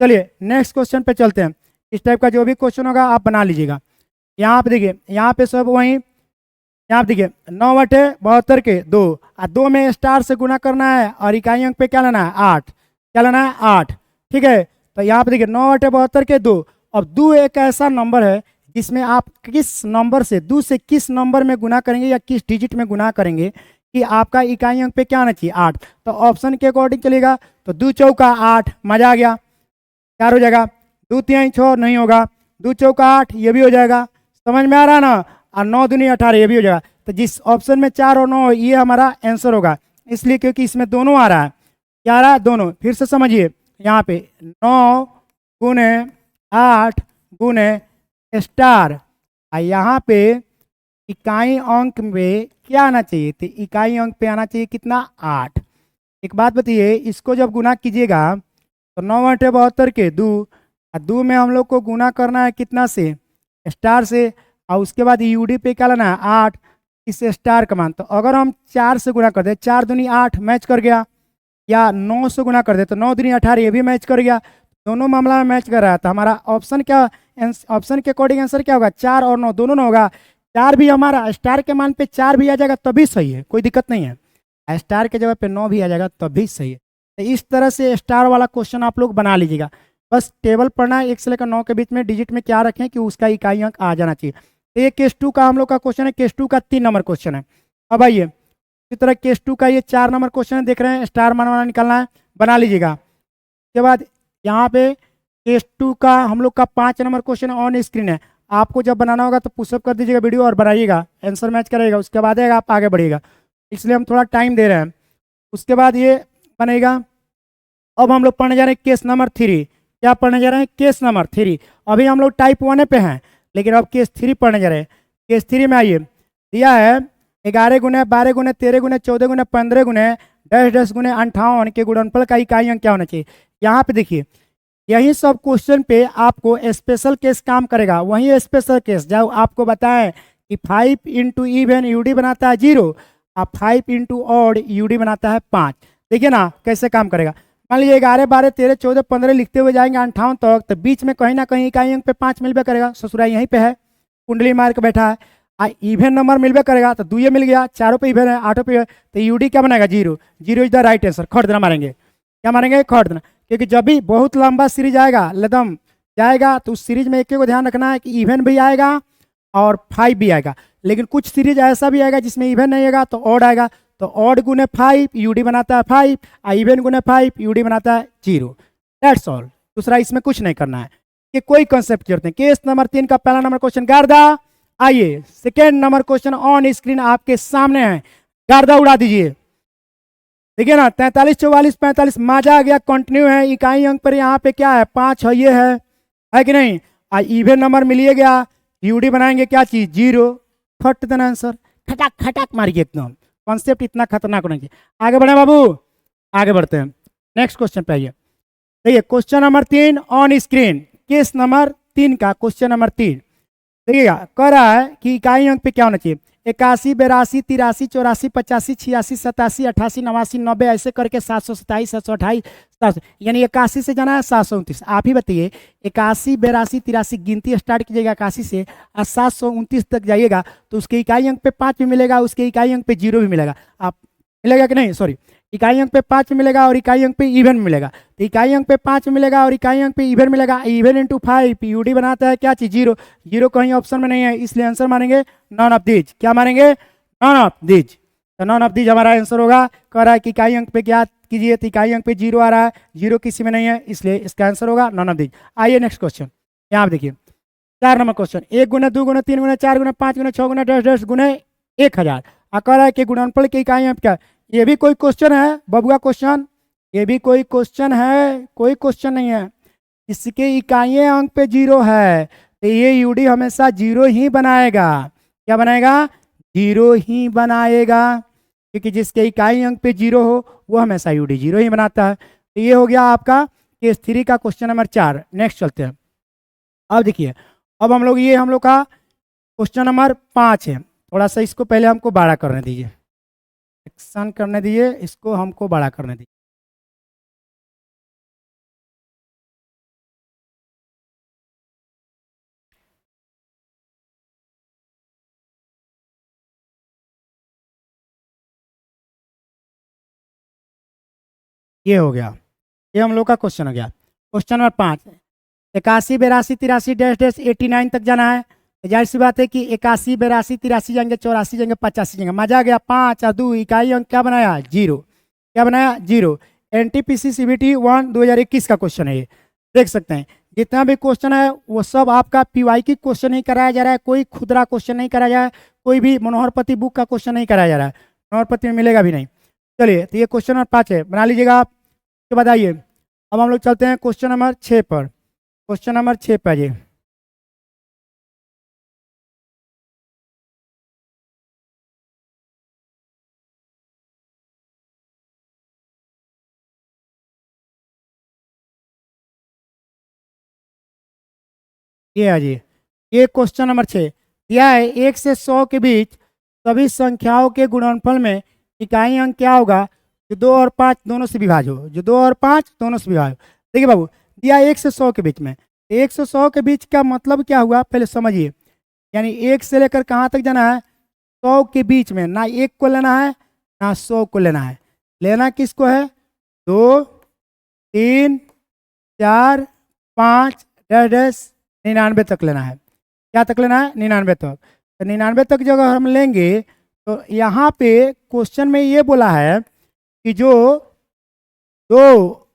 चलिए नेक्स्ट क्वेश्चन पे चलते हैं। इस टाइप का जो भी क्वेश्चन होगा आप बना लीजिएगा। यहाँ पे देखिए, यहाँ पे सब वहीं, यहाँ पे देखिए 9 बटे 72 के 2, और 2 में स्टार से गुना करना है, और इकाई अंक पे क्या लेना है 8, क्या लेना है 8, ठीक है। तो यहाँ पे देखिए 9 बटे 72 के 2, अब 2 एक ऐसा नंबर है जिसमें आप किस नंबर से 2 से किस नंबर में गुना करेंगे या किस डिजिट में गुना करेंगे कि आपका इकाई अंक पे क्या आना चाहिए 8। तो ऑप्शन के अकॉर्डिंग चलेगा तो 2 चौका 8, मजा आ गया, 4 हो जाएगा, 2 3 6 नहीं होगा, 2 चौका 8 ये भी हो जाएगा, समझ में आ रहा है ना, और 9 दूनी 18 ये भी हो जाएगा। तो जिस ऑप्शन में 4 और 9 ये हमारा आंसर होगा, इसलिए क्योंकि इसमें दोनों आ रहा है, क्या आ रहा है दोनों। फिर से समझिए, यहाँ पे 9 गुने 8 गुने स्टार, और यहाँ पे इकाई अंक में क्या आना चाहिए, तो इकाई अंक पे आना चाहिए कितना 8। एक बात बताइए, इसको जब गुना कीजिएगा तो 9 बटे 72 के 2, और 2 में हम लोग को गुना करना है कितना से स्टार से, और उसके बाद यूडी पे क्या लेना है 8, इस स्टार का मान। तो अगर हम 4 से गुना कर दे, 4 दूनी 8 मैच कर गया, या 9 से गुना कर दे तो 9 दूनी 18 ये भी मैच कर गया, दोनों मामला में मैच कर रहा है। तो हमारा ऑप्शन क्या, ऑप्शन के अकॉर्डिंग आंसर क्या होगा 4 और 9 दोनों ना होगा, 4 भी हमारा स्टार के मान पे 4 भी आ जाएगा तभी सही है, कोई दिक्कत नहीं है, स्टार के जगह पे 9 भी आ जाएगा तभी सही है। तो इस तरह से स्टार वाला क्वेश्चन आप लोग बना लीजिएगा, बस टेबल पढ़ना है 1 से लेकर 9 के बीच में डिजिट में क्या रखें कि उसका इकाई अंक आ जाना चाहिए। तो ये केस 2 का हम लोग का क्वेश्चन है, केस 2 का 3 नंबर क्वेश्चन है। अब आइए इसी तरह केस 2 का ये 4 नंबर क्वेश्चन है, देख रहे हैं स्टार मानवाना निकालना है, बना लीजिएगा। उसके बाद यहाँ पे केस 2 का हम लोग का 5 नंबर क्वेश्चन ऑन स्क्रीन है, आपको जब बनाना होगा तो पुशअप कर दीजिएगा वीडियो और बनाइएगा, आंसर मैच करेगा, उसके बाद आप आगे बढ़िएगा, इसलिए हम थोड़ा टाइम दे रहे हैं। उसके बाद ये बनेगा। अब हम लोग पढ़ने जा रहे हैं केस नंबर 3। क्या पढ़ने जा रहे हैं, केस नंबर 3। अभी हम लोग टाइप 1 पे हैं, लेकिन अब केस 3 पढ़ने जा रहे हैं। केस 3 में आइए, दिया है 11 गुने 12 गुने 13 गुने 14 गुने 15 गुने 10 10 गुने 58 के गुणनफल का इकाई अंक क्या होना चाहिए। यहाँ पे देखिए, यही सब क्वेश्चन पे आपको स्पेशल केस काम करेगा, वही स्पेशल केस जब आपको बताएं कि 5 इंटू इवन यूडी बनाता है 0, और 5 इंटू ऑड यूडी बनाता है 5। देखिए ना कैसे काम करेगा। मान लीजिए 11 12 13 14 15 लिखते हुए जाएंगे 58 तक, तो बीच में कहीं ना कहीं इकाई अंक पे 5 मिलबे करेगा, ससुरा यहीं पे है, कुंडली मार के बैठा है, इवन नंबर मिलबे करेगा तो 2 मिल गया, 4 पे इवन है 8 पे है, तो यूडी क्या बनेगा 0। 0 इज द राइट आंसर, खट देना मारेंगे, क्या मारेंगे खट देना, क्योंकि जब भी बहुत लंबा सीरीज आएगा लदम जाएगा तो उस सीरीज में एक को ध्यान रखना है कि इवन भी आएगा और 5 भी आएगा, लेकिन कुछ सीरीज ऐसा भी आएगा जिसमें इवन नहीं आएगा तो ऑड आएगा, तो ऑड गुने 5 यूडी बनाता है 5, इवन गुने 5 यूडी बनाता है 0। दैट्स ऑल, दूसरा इसमें कुछ नहीं करना है, कि कोई कंसेप्ट करते हैं। केस नंबर 3 का पहला नंबर क्वेश्चन गर्दा। आइए second number question on screen आपके सामने है, गर्दा उड़ा दीजिए। देखिए ना 43 44 45 मजा आ गया, कंटिन्यू है, इकाई अंक पर यहाँ पे क्या है 5 है, ये है कि नहीं, इवन नंबर मिलिए गया, यूडी बनाएंगे क्या चीज 0, फट देना आंसर, खटाक खटाक मारिए एकदम, कॉन्सेप्ट इतना खतरनाक होना चाहिए। आगे बढ़े बाबू, आगे बढ़ते हैं नेक्स्ट क्वेश्चन पे आइए। देखिए question number 3 on screen, case number 3 का क्वेश्चन नंबर 3 देखिएगा, कह रहा है कि इकाई अंक पे क्या होना चाहिए। 81, 82, 83, 84, 85, 86, 87, 88, 89, 90 ऐसे करके 727, 728, 700 यानी 81 से जाना है 729। आप ही बताइए 81, 82, 83 गिनती स्टार्ट कीजिएगा 81 से और 729 तक जाइएगा तो उसके इकाई अंक पे 5 भी मिलेगा, उसके इकाई अंक पे 0 भी मिलेगा। आप मिलेगा कि नहीं, सॉरी, इकाई अंक पे 5 मिलेगा और इकाई अंक पे इवन मिलेगा। तो इकाई अंक पे 5 मिलेगा और इकाई अंक पे इवन मिलेगा। इवन इंटू 5 यूडी बनाता है क्या चीज, 0। 0 कहीं ऑप्शन में नहीं है, इसलिए आंसर मानेंगे नॉन ऑफ दीज। क्या मानेंगे, नॉन ऑफ दीज। तो नॉन ऑफ दीज हमारा आंसर होगा। कह रहा है कि इकाई अंक पे क्या कीजिए, तो इकाई अंक पे 0 आ रहा है, 0 किसी में नहीं है, इसलिए इसका आंसर होगा नॉन ऑफ दीज। आइए नेक्स्ट क्वेश्चन, यहाँ आप देखिए 4 नंबर क्वेश्चन। 1 गुना 2 गुना 3 गुना 4 गुना 5 गुना 6 गुना 10 गुना 1000। कह रहा है कि गुणनफल की इकाई अंक क्या। ये भी कोई क्वेश्चन है बबुआ, क्वेश्चन ये भी कोई क्वेश्चन है, कोई क्वेश्चन नहीं है। इसके इकाई अंक पे 0 है तो ये यूडी हमेशा 0 ही बनाएगा। क्या बनाएगा, 0 ही बनाएगा, क्योंकि जिसके इकाई अंक पे 0 हो वो हमेशा यूडी 0 ही बनाता है। तो ये हो गया आपका केस 3 का क्वेश्चन नंबर 4। नेक्स्ट चलते हैं। अब देखिए, अब हम लोग का क्वेश्चन नंबर 5 है। थोड़ा सा इसको पहले हमको बड़ा करने दीजिए, एक्शन करने दीजिए, इसको हमको बड़ा करने दीजिए। ये हो गया, ये हम लोग का क्वेश्चन हो गया। क्वेश्चन नंबर 5, 81, 82, 83 डैश डैश 89 तक जाना है। तो जाहिर सी बात है कि 81, 82, 83 जाएंगे, 84 जाएंगे, 85 जाएंगे। मजा आ गया। 5 और 2 इकाई अंक क्या बनाया, 0। क्या बनाया, 0। NTPC CBT 1 2021 का क्वेश्चन है ये, देख सकते हैं। जितना भी क्वेश्चन है वो सब आपका PYQ क्वेश्चन नहीं कराया जा रहा है, कोई खुदरा क्वेश्चन नहीं कराया जा रहा है, कोई भी मनोहरपति बुक का क्वेश्चन नहीं कराया जा रहा है, मनोहरपति में मिलेगा भी नहीं। चलिए, तो ये क्वेश्चन नंबर 5 है, बना लीजिएगा आप। उसके बाद आइए अब हम लोग चलते हैं क्वेश्चन नंबर 6 पर। क्वेश्चन नंबर 6 पे आइए। ये आ जाइए, ये क्वेश्चन नंबर 6 दिया है। 1 से 100 के बीच सभी संख्याओं के गुणनफल में इकाई अंक क्या होगा जो 2 और 5 दोनों से विभाज्य हो, जो 2 और 5 दोनों से विभाज्य हो। देखिए बाबू, दिया 1 से 100 के बीच में, 1 से 100 के बीच का मतलब क्या हुआ पहले समझिए। यानी 1 से लेकर कहाँ तक जाना है, 100 के बीच में। ना 1 को लेना है ना 100 को लेना है, लेना किसको है, 2, 3, 4, 5 डैश डैश 99 तक लेना है। क्या तक लेना है, 99 तक। तो 99 तक जब हम लेंगे तो यहाँ पे क्वेश्चन में ये बोला है कि जो 2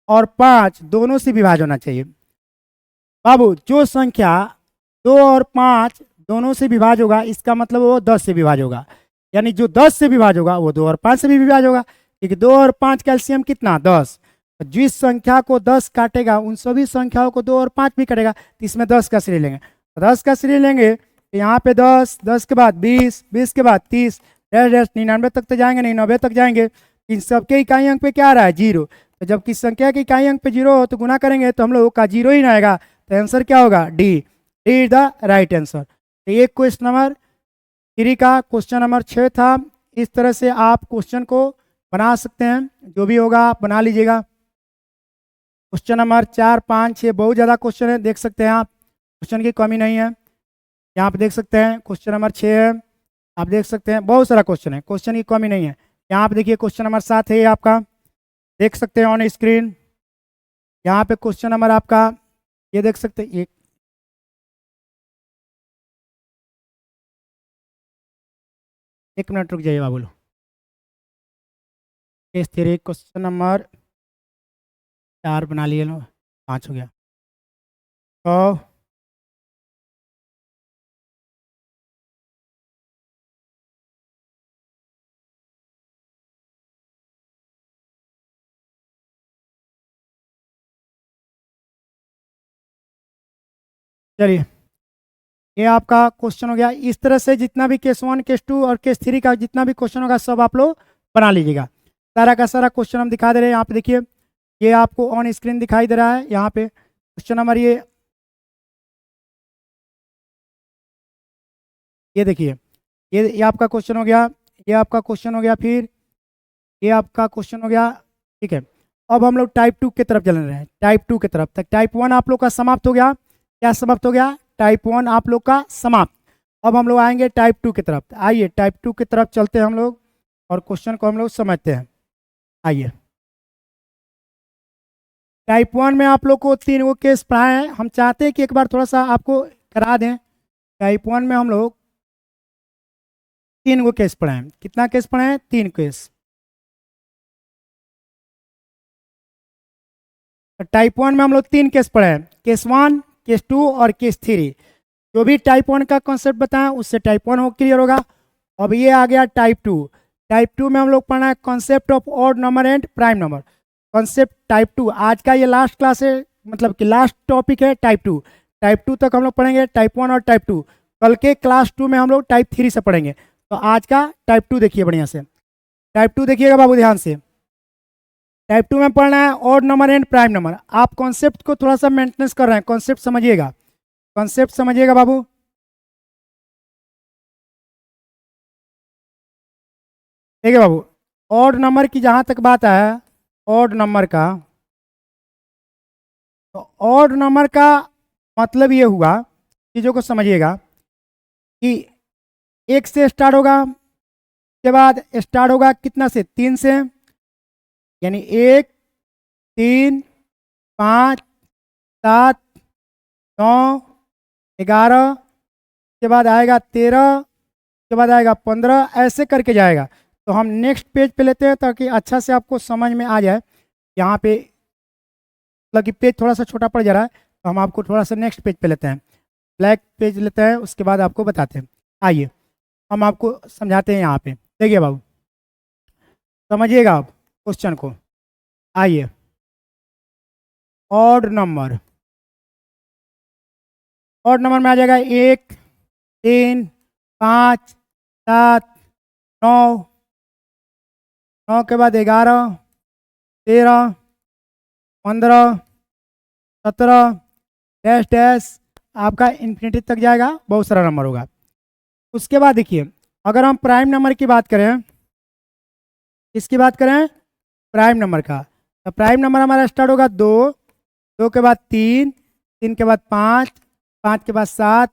और 5 दोनों से विभाज्य होना चाहिए। बाबू, जो संख्या 2 और 5 दोनों से विभाज्य होगा इसका मतलब वो 10 से विभाज्य होगा। यानी जो 10 से विभाज्य होगा वो 2 और 5 से भी विभाज्य होगा, क्योंकि 2 और 5 कैल्शियम कितना, 10। जिस संख्या को 10 काटेगा उन सभी संख्याओं को 2 और 5 भी काटेगा, तो इसमें 10 का श्रेणी लेंगे। 10 का श्रेणी लेंगे तो यहाँ पे 10, 10 के बाद 20, 20 के बाद 30 डैश डैश 99 तक तो जाएंगे नहीं, 90 तक जाएंगे। इन सबके इकाई अंक पे क्या आ रहा है, 0। तो जब किस संख्या के इकाई अंक पे 0 हो तो गुना करेंगे तो हम लोग का 0 ही ना आएगा, तो आंसर क्या होगा, D. D is the right answer. तो ये क्वेश्चन नंबर 3 का क्वेश्चन नंबर 6 था। इस तरह से आप क्वेश्चन को बना सकते हैं, जो भी होगा आप बना लीजिएगा। क्वेश्चन नंबर 4, 5, 6 बहुत ज़्यादा क्वेश्चन है, देख सकते हैं आप, क्वेश्चन की कमी नहीं है। यहाँ पे देख सकते हैं क्वेश्चन नंबर 6 है, आप देख सकते हैं बहुत सारा क्वेश्चन है, क्वेश्चन की कमी नहीं है। यहाँ पे देखिए क्वेश्चन नंबर 7 है ये आपका, देख सकते हैं ऑन स्क्रीन। यहाँ पे क्वेश्चन नंबर आपका ये देख सकते हैं, एक मिनट रुक जाइए बाबू। केस 3 क्वेश्चन नंबर 4 बना लिए लो, 5 हो गया। तो चलिए, ये आपका क्वेश्चन हो गया। इस तरह से जितना भी केस 1, केस 2 और केस 3 का जितना भी क्वेश्चन होगा सब आप लोग बना लीजिएगा। सारा का सारा क्वेश्चन हम दिखा दे रहे हैं। यहाँ पे देखिए, ये आपको ऑन स्क्रीन दिखाई दे रहा है। यहाँ पे क्वेश्चन नंबर ये ये देखिए, ये आपका क्वेश्चन हो गया, ये आपका क्वेश्चन हो गया, फिर ये आपका क्वेश्चन हो गया। ठीक है, अब हम लोग टाइप 2 की तरफ चल रहे हैं, टाइप 2 की तरफ। तक टाइप 1 आप लोग का समाप्त हो गया। क्या समाप्त हो गया? टाइप 1 आप लोग का समाप्त। अब हम लोग आएंगे टाइप 2 की तरफ। आइए टाइप 2 की तरफ चलते हैं हम लोग और क्वेश्चन को हम लोग समझते हैं। आइए, टाइप 1 में आप लोग को 3 गो केस पढ़ाए हैं। हम चाहते हैं कि एक बार थोड़ा सा आपको करा दें। टाइप 1 में हम लोग 3 गो केस पढ़े हैं। कितना केस पढ़े हैं? 3 केस। टाइप 1 में हम लोग 3 केस पढ़े हैं, केस 1, केस 2 और केस 3। जो भी टाइप 1 का कॉन्सेप्ट बताएं उससे टाइप 1 हो क्लियर होगा। अब ये आ गया टाइप 2। टाइप 2 में हम लोग पढ़ना है concept of odd number and prime number. Concept type 2 आज का ये लास्ट क्लास है, मतलब कि लास्ट टॉपिक है टाइप 2। टाइप 2 तक हम लोग पढ़ेंगे टाइप 1 और टाइप 2। कल के क्लास 2 में हम लोग टाइप 3 से पढ़ेंगे। तो आज का टाइप 2 देखिए बढ़िया से। टाइप 2 देखिएगा बाबू ध्यान से। टाइप 2 में पढ़ना है odd number and prime number. आप कॉन्सेप्ट को थोड़ा सा मेंटेनेंस कर रहे हैं, कॉन्सेप्ट समझिएगा, कॉन्सेप्ट समझिएगा बाबू। देखिए बाबू, ऑड नंबर की जहाँ तक बात है, ऑड नंबर का, तो ऑड नंबर का मतलब ये हुआ, चीज़ों को समझिएगा, कि 1 से स्टार्ट होगा, उसके बाद स्टार्ट होगा कितना से? 3 से, यानी 1, 3, 5, 7, 9, 11, के बाद आएगा 13, के बाद आएगा 15, ऐसे करके जाएगा। तो हम नेक्स्ट पेज पे लेते हैं ताकि अच्छा से आपको समझ में आ जाए। यहाँ पे मतलब कि पेज थोड़ा सा छोटा पड़ जा रहा है, तो हम आपको थोड़ा सा नेक्स्ट पेज पे लेते हैं, ब्लैक पेज लेते हैं, उसके बाद आपको बताते हैं। आइए हम आपको समझाते हैं। यहाँ पे देखिए बाबू, समझिएगा आप क्वेश्चन को। आइए, ऑड नंबर, ऑड नंबर में आ जाएगा 1, 3, 5, 7, 9, 9 के बाद 11, 13, 15, 17, डैश डैश, आपका इन्फिनिटी तक जाएगा, बहुत सारा नंबर होगा। उसके बाद देखिए, अगर हम प्राइम नंबर की बात करें, किसकी बात करें? प्राइम नंबर का। तो प्राइम नंबर हमारा स्टार्ट होगा 2, 2 के बाद 3, 3 के बाद 5, 5 के बाद 7,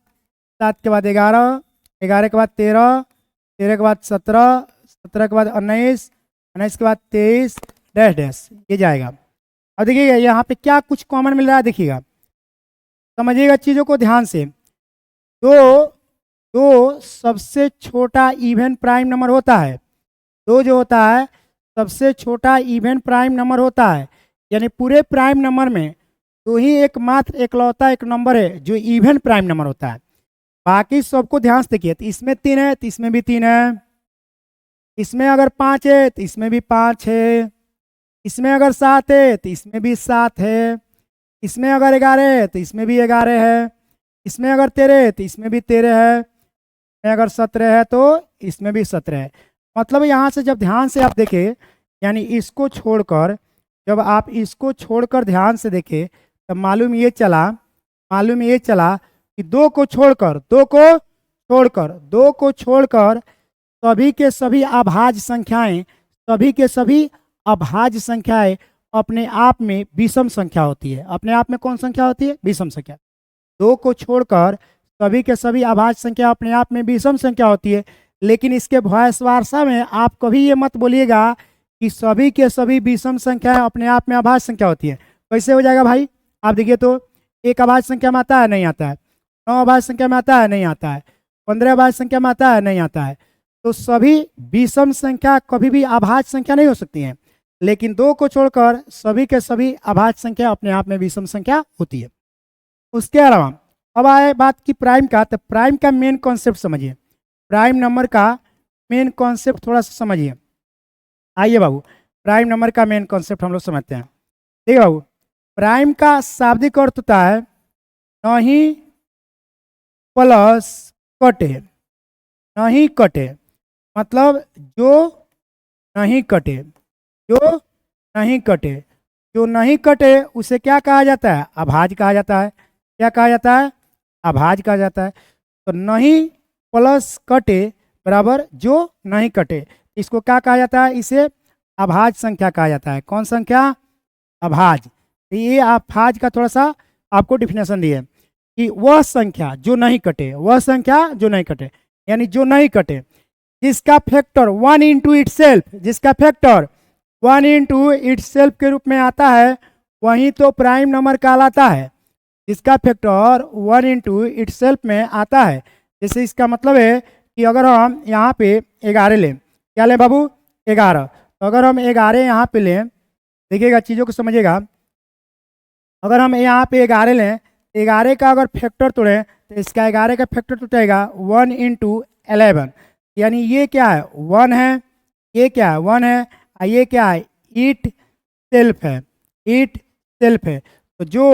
7 के बाद 11, 11 के बाद 13, 13 के बाद 17, 17 के बाद 19, 19 के बाद 23, डैश डैश, ये जाएगा। अब देखिएगा यहाँ पे क्या कुछ कॉमन मिल रहा है, देखिएगा, समझिएगा चीज़ों को ध्यान से। दो, दो सबसे छोटा इवन प्राइम नंबर होता है। दो जो होता है सबसे छोटा इवन प्राइम नंबर होता है, यानी पूरे प्राइम नंबर में दो ही एकमात्र एकलौता एक नंबर है जो इवन प्राइम नंबर होता है। बाकी सबको ध्यान से देखिए, तो इसमें 3 है तो इसमें भी 3 है, इसमें अगर 5 है तो इसमें भी 5 है, इसमें अगर 7 है तो इसमें भी 7 है, इसमें अगर 11 है तो इसमें भी 11 है, इसमें अगर 13 है तो इसमें भी 13 है, इसमें अगर 17 है तो इसमें भी 17 है। मतलब यहाँ से जब ध्यान से आप देखें, यानी इसको छोड़कर, जब आप इसको छोड़कर ध्यान से देखें, तब मालूम ये चला, मालूम ये चला कि दो को छोड़कर, दो को छोड़कर, दो को छोड़कर सभी के सभी अभाज्य संख्याएं, सभी के सभी अभाज्य संख्याएं अपने आप में विषम संख्या होती है। अपने आप में कौन संख्या होती है? विषम संख्या। दो को छोड़कर सभी के सभी अभाज्य संख्या अपने आप में विषम संख्या होती है। लेकिन इसके भॉयस में आप कभी ये मत बोलिएगा कि सभी के सभी विषम संख्याएं अपने आप में अभाज्य संख्या होती है। कैसे हो जाएगा भाई? आप देखिए तो, 1 अभाज्य संख्या में आता है? नहीं आता है। 9 अभाज्य संख्या में आता है? नहीं आता है। 15 अभाज्य संख्या में आता है? नहीं आता है। तो सभी विषम संख्या कभी भी अभाज्य संख्या नहीं हो सकती हैं, लेकिन दो को छोड़कर सभी के सभी अभाज्य संख्या अपने आप में विषम संख्या होती है। उसके अलावा अब आए बात की प्राइम का, तो प्राइम का मेन कॉन्सेप्ट समझिए, प्राइम नंबर का मेन कॉन्सेप्ट थोड़ा सा समझिए। आइए बाबू, प्राइम नंबर का मेन कॉन्सेप्ट हम लोग समझते हैं। देखिए बाबू, प्राइम का शाब्दिक अर्थ होता है नहीं प्लस कटे, नहीं कटे, मतलब जो नहीं कटे, जो नहीं कटे, जो नहीं कटे उसे क्या कहा जाता है? अभाज्य कहा जाता है। क्या कहा जाता है? अभाज्य कहा जाता है। तो नहीं प्लस कटे बराबर जो नहीं कटे। इसको क्या कहा जाता है? इसे अभाज्य संख्या कहा जाता है। कौन संख्या? अभाज्य। तो ये अभाज्य का थोड़ा सा आपको डिफिनेशन दिए कि वह संख्या जो नहीं कटे, वह संख्या जो नहीं कटे, यानी जो नहीं कटे, जिसका फैक्टर 1 इंटू इट सेल्फ, जिसका फैक्टर 1 इंटू इट सेल्फ के रूप में आता है, वही तो प्राइम नंबर कहलाता है। जिसका फैक्टर 1 इंटू इट सेल्फ में आता है, जैसे इसका मतलब है कि अगर हम यहाँ पे 11 लें, क्या लें बाबू? 11। तो अगर हम 11 यहाँ पे लें, देखिएगा चीज़ों को समझिएगा, अगर हम यहाँ पे 11 लें, 11 का अगर फैक्टर तोड़ें तो इसका 11 का फैक्टर टूटेगा 1 इंटू 11, यानी ये क्या है? 1 है, ये क्या है? 1 है, और ये क्या है? इट सेल्फ है, इट सेल्फ है। तो जो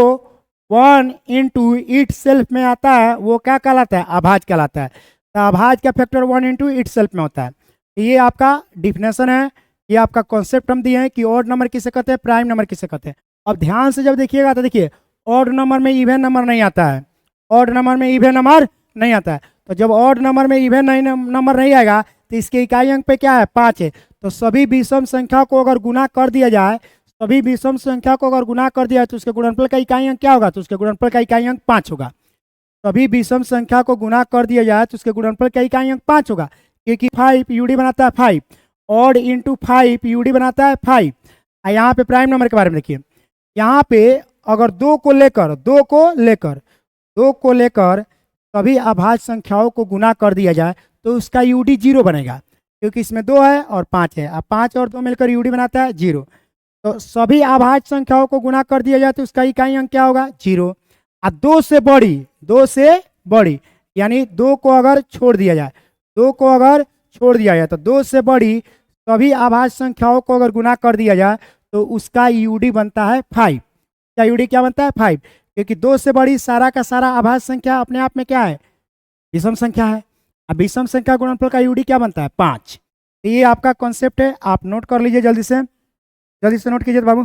1 इंटू इट सेल्फ में आता है वो क्या कहलाता है? अभाज्य कहलाता है। तो अभाज्य का फैक्टर 1 इंटू इट सेल्फ में होता है। तो ये आपका डिफिनेशन है, ये आपका कॉन्सेप्ट हम दिए हैं कि ऑड नंबर किसे कहते हैं, प्राइम नंबर किसे कहते हैं। अब ध्यान से जब देखिएगा तो देखिए, ऑड नंबर में इवन नंबर नहीं आता है, ऑड नंबर में इवन नंबर नहीं आता है। तो जब ऑड नंबर में इवन नंबर नहीं आएगा तो इसके इकाई अंक पे क्या है? 5 है। तो सभी विषम संख्या को अगर गुना कर दिया जाए, सभी विषम संख्या को अगर गुना कर दिया जाए तो उसके गुणनफल का इकाई अंक क्या होगा? तो उसके गुणनफल का इकाई अंक 5 होगा। सभी विषम संख्या को गुना कर दिया जाए तो उसके गुणनफल का इकाई अंक 5 होगा, क्योंकि 5 यूडी बनाता है 5, ऑड इंटू 5 यूडी बनाता है 5। यहाँ पे प्राइम नंबर के बारे में देखिए, यहाँ पे अगर दो को लेकर सभी अभाज्य संख्याओं को गुना कर दिया जाए तो उसका यूडी 0 बनेगा, क्योंकि इसमें 2 है और 5 है। अब 5 और 2 मिलकर यूडी बनाता है 0। तो सभी अभाज्य संख्याओं को गुना कर दिया जाए तो उसका इकाई अंक क्या होगा? 0। और 2 से बड़ी, यानी 2 को अगर छोड़ दिया जाए, 2 को अगर छोड़ दिया जाए तो 2 से बड़ी सभी अभाज्य संख्याओं को अगर गुना कर दिया जाए तो उसका यूडी बनता है 5। क्या यूडी क्या बनता है? 5, क्योंकि 2 से बड़ी सारा का सारा अभाज्य संख्या अपने आप में क्या है? विषम संख्या है। अब विषम संख्या गुणनफल का यूडी क्या बनता है? 5। तो ये आपका कॉन्सेप्ट है, आप नोट कर लीजिए, जल्दी से नोट कीजिए बाबू,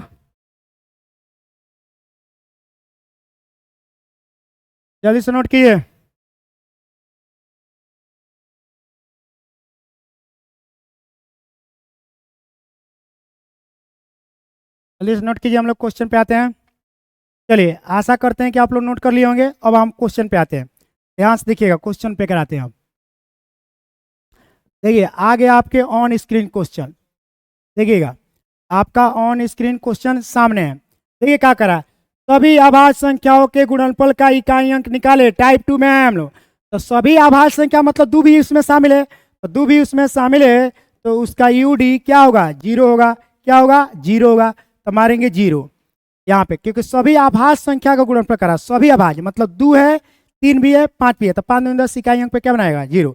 जल्दी से नोट कीजिए। जल्दी से नोट कीजिए, हम लोग क्वेश्चन पे आते हैं। चलिए, आशा करते हैं कि आप लोग नोट कर लिए होंगे। अब हम क्वेश्चन पे आते हैं, ध्यान से देखिएगा, क्वेश्चन पे कराते हैं हम। देखिए आ गया आपके ऑन स्क्रीन क्वेश्चन, देखिएगा आपका ऑन स्क्रीन क्वेश्चन सामने है। देखिए क्या करा, सभी अभाज्य संख्याओं के गुणनफल का इकाई अंक निकाले। टाइप 2 में है हम लोग। तो सभी अभाज्य संख्या मतलब 2 भी उसमें शामिल है, तो 2 भी उसमें शामिल है तो उसका यूडी क्या होगा? 0 होगा। क्या होगा? 0 होगा। तो मारेंगे 0 यहाँ पे, क्योंकि सभी अभाज्य संख्या का गुणनफल करा, सभी अभाज्य मतलब 2 है, 3 भी है, 5 भी है, तो 5 दूनी 10 इकाई अंक पे क्या बनाएगा? 0।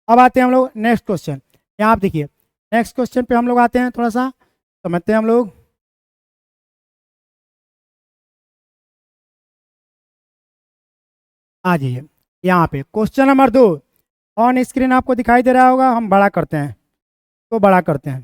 अब आते हैं हम लोग नेक्स्ट क्वेश्चन। यहाँ आप देखिए, नेक्स्ट क्वेश्चन पे हम लोग आते हैं, थोड़ा सा समझते हैं हम लोग। आ जाइए यहाँ पे क्वेश्चन नंबर 2 ऑन स्क्रीन आपको दिखाई दे रहा होगा। हम बड़ा करते हैं, तो बड़ा करते हैं।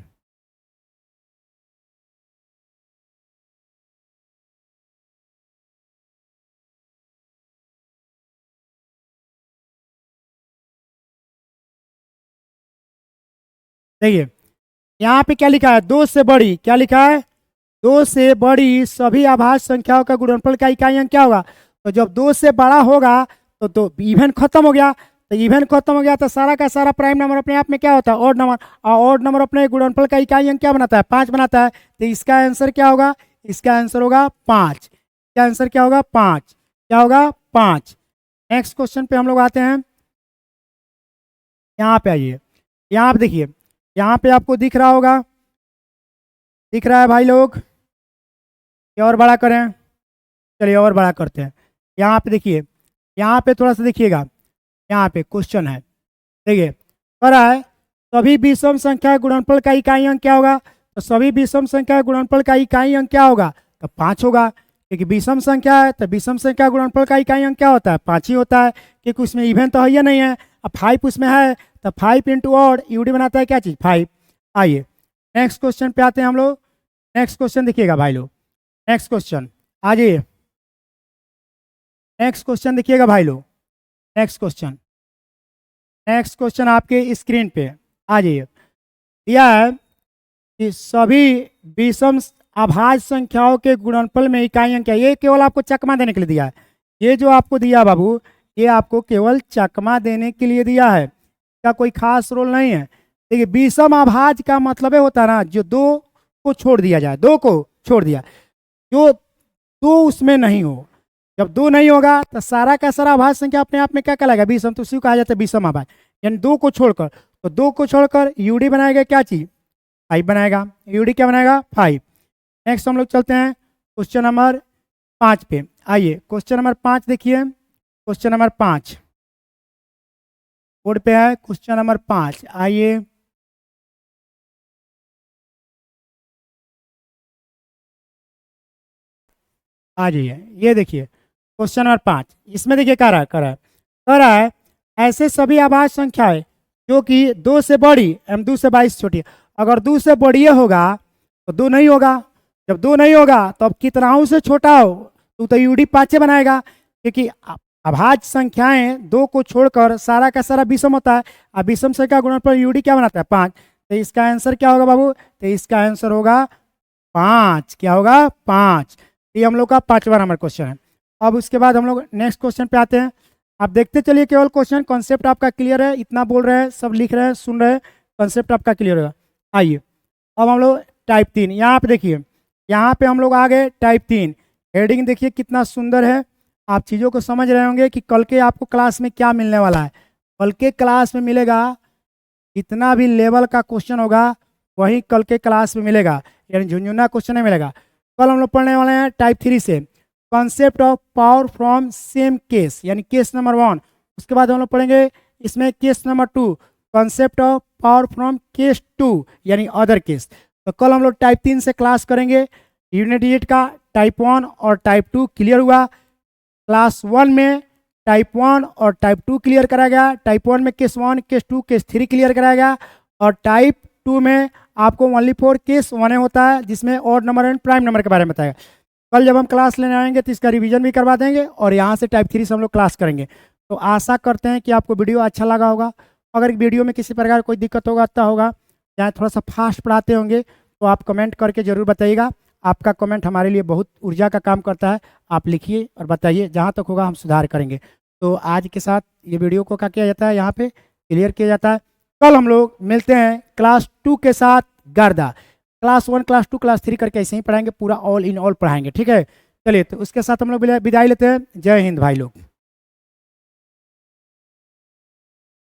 देखिए यहाँ पे क्या लिखा है? 2 से बड़ी, क्या लिखा है? 2 से बड़ी सभी अभाज्य संख्याओं का गुणनफल का इकाई अंक क्या होगा? तो जब 2 से बड़ा होगा तो इवन खत्म हो गया, तो इवन खत्म हो गया तो सारा का सारा प्राइम नंबर अपने आप में क्या होता है? Odd number. और ऑड नंबर अपने गुणनफल का इकाई अंक क्या बनाता है? 5 बनाता है। तो इसका आंसर क्या होगा? इसका आंसर होगा 5। क्या आंसर क्या होगा? 5। क्या होगा? 5। नेक्स्ट क्वेश्चन पे हम लोग आते हैं। यहाँ पे आइए, यहाँ पे देखिए, यहाँ पे आपको दिख रहा होगा, दिख रहा है भाई लोग? क्या और बड़ा करें? चलिए और बड़ा करते हैं। यहाँ पे देखिए, यहाँ पे थोड़ा सा देखिएगा, यहाँ पे क्वेश्चन है, देखिए कर रहा है सभी विषम संख्या गुणनफल का इकाई अंक क्या होगा? तो सभी विषम संख्या गुणनफल का इकाई अंक क्या होगा? तो 5 होगा, क्योंकि विषम संख्या है तो विषम संख्या गुणनफल का इकाई अंक क्या होता है? 5 ही होता है, क्योंकि उसमें इवन तो है ही नहीं है। अब 5 उसमें है तो 5 इंटू ऑड यूडी बनाता है क्या चीज़? 5। आइए नेक्स्ट क्वेश्चन पे आते हैं हम लोग। नेक्स्ट क्वेश्चन देखिएगा भाई लोग, नेक्स्ट क्वेश्चन आ जाइए, नेक्स्ट क्वेश्चन देखिएगा भाई लोग, नेक्स्ट क्वेश्चन नेक्स्ट क्वेश्चन आपके स्क्रीन पे आ जाइए। दिया है कि सभी विषम अभाज्य संख्याओं के गुणनफल में इकाई अंक है। ये केवल आपको चकमा देने के लिए दिया है। ये जो आपको दिया बाबू, ये आपको केवल चकमा देने के लिए दिया है, इसका कोई खास रोल नहीं है। देखिए विषम अभाज्य का मतलब होता है ना, जो दो को छोड़ दिया जाए, दो को छोड़ दिया, जो दो उसमें नहीं हो। जब दो नहीं होगा तो सारा का सारा अभाज्य संख्या अपने आप में क्या कहलाएगा, विषम। तो उसी को कहा जाता है विषम अभाज्य, यानी दो को छोड़कर। तो दो को छोड़कर यूडी बनाएगा क्या चीज, 5 बनाएगा। यूडी क्या बनाएगा, 5। नेक्स्ट हम लोग चलते हैं क्वेश्चन नंबर 5 पे। आइए क्वेश्चन नंबर 5 देखिए। क्वेश्चन नंबर 5 बोर्ड पे है, क्वेश्चन नंबर 5। आइए आ जाइए, ये देखिए क्वेश्चन नंबर 5। इसमें देखिए कह रहा है ऐसे सभी अभाज्य संख्याएं जो कि 2 से बड़ी एवं 2 से 22 छोटी है। अगर 2 से बड़ी होगा तो 2 नहीं होगा। जब 2 नहीं होगा तो अब कितनाओं से छोटा हो तो यूडी 5 बनाएगा, क्योंकि अभाज्य संख्याएं 2 को छोड़कर सारा का सारा विषम होता है। अब विषम संख्या गुणनफल यूडी क्या बनाता है, 5। तो इसका आंसर क्या होगा बाबू, तो इसका आंसर होगा 5। क्या होगा, 5। ये हम लोग का 5वां नंबर क्वेश्चन है। अब उसके बाद हम लोग नेक्स्ट क्वेश्चन पे आते हैं। आप देखते चलिए केवल क्वेश्चन, कॉन्सेप्ट आपका क्लियर है, इतना बोल रहे हैं, सब लिख रहे हैं, सुन रहे हैं, कॉन्सेप्ट आपका क्लियर होगा। आइए अब हम लोग टाइप 3, यहाँ पे देखिए, यहाँ पे हम लोग आ गए टाइप 3। हेडिंग देखिए कितना सुंदर है। आप चीज़ों को समझ रहे होंगे कि कल के आपको क्लास में क्या मिलने वाला है। कल के क्लास में मिलेगा जितना भी लेवल का क्वेश्चन होगा वही कल के क्लास में मिलेगा, यानी झुंझुना क्वेश्चन नहीं मिलेगा। कल हम लोग पढ़ने वाले हैं टाइप 3 से concept of power from same case, यानी केस नंबर 1। उसके बाद हम लोग पढ़ेंगे इसमें case number 2, concept of power from case 2, यानी अदर केस। तो कल हम लोग टाइप 3 से क्लास करेंगे। यूनिट डिजिट का टाइप 1 और टाइप 2 क्लियर हुआ। क्लास 1 में टाइप 1 और टाइप 2 क्लियर कराया गया। टाइप 1 में केस 1, केस 2, केस 3 क्लियर कराया गया। और टाइप 2 में आपको ओनली 4 केस 1 होता है, जिसमें odd number and prime number के बारे में बताएगा। कल जब हम क्लास लेने आएंगे तो इसका रिवीजन भी करवा देंगे और यहाँ से टाइप 3 से हम लोग क्लास करेंगे। तो आशा करते हैं कि आपको वीडियो अच्छा लगा होगा। अगर वीडियो में किसी प्रकार कोई दिक्कत होगा या थोड़ा सा फास्ट पढ़ाते होंगे तो आप कमेंट करके ज़रूर बताइएगा। आपका कमेंट हमारे लिए बहुत ऊर्जा का काम करता है। आप लिखिए और बताइए, जहाँ तक होगा हम सुधार करेंगे। तो आज के साथ ये वीडियो को क्या किया जाता है, यहाँ पे क्लियर किया जाता है। कल हम लोग मिलते हैं क्लास 2 के साथ गर्दा। क्लास 1, क्लास 2, क्लास 3 करके ऐसे ही पढ़ाएंगे, पूरा ऑल इन ऑल पढ़ाएंगे, ठीक है। चलिए तो उसके साथ हम लोग विदाई लेते हैं। जय हिंद भाई लोग।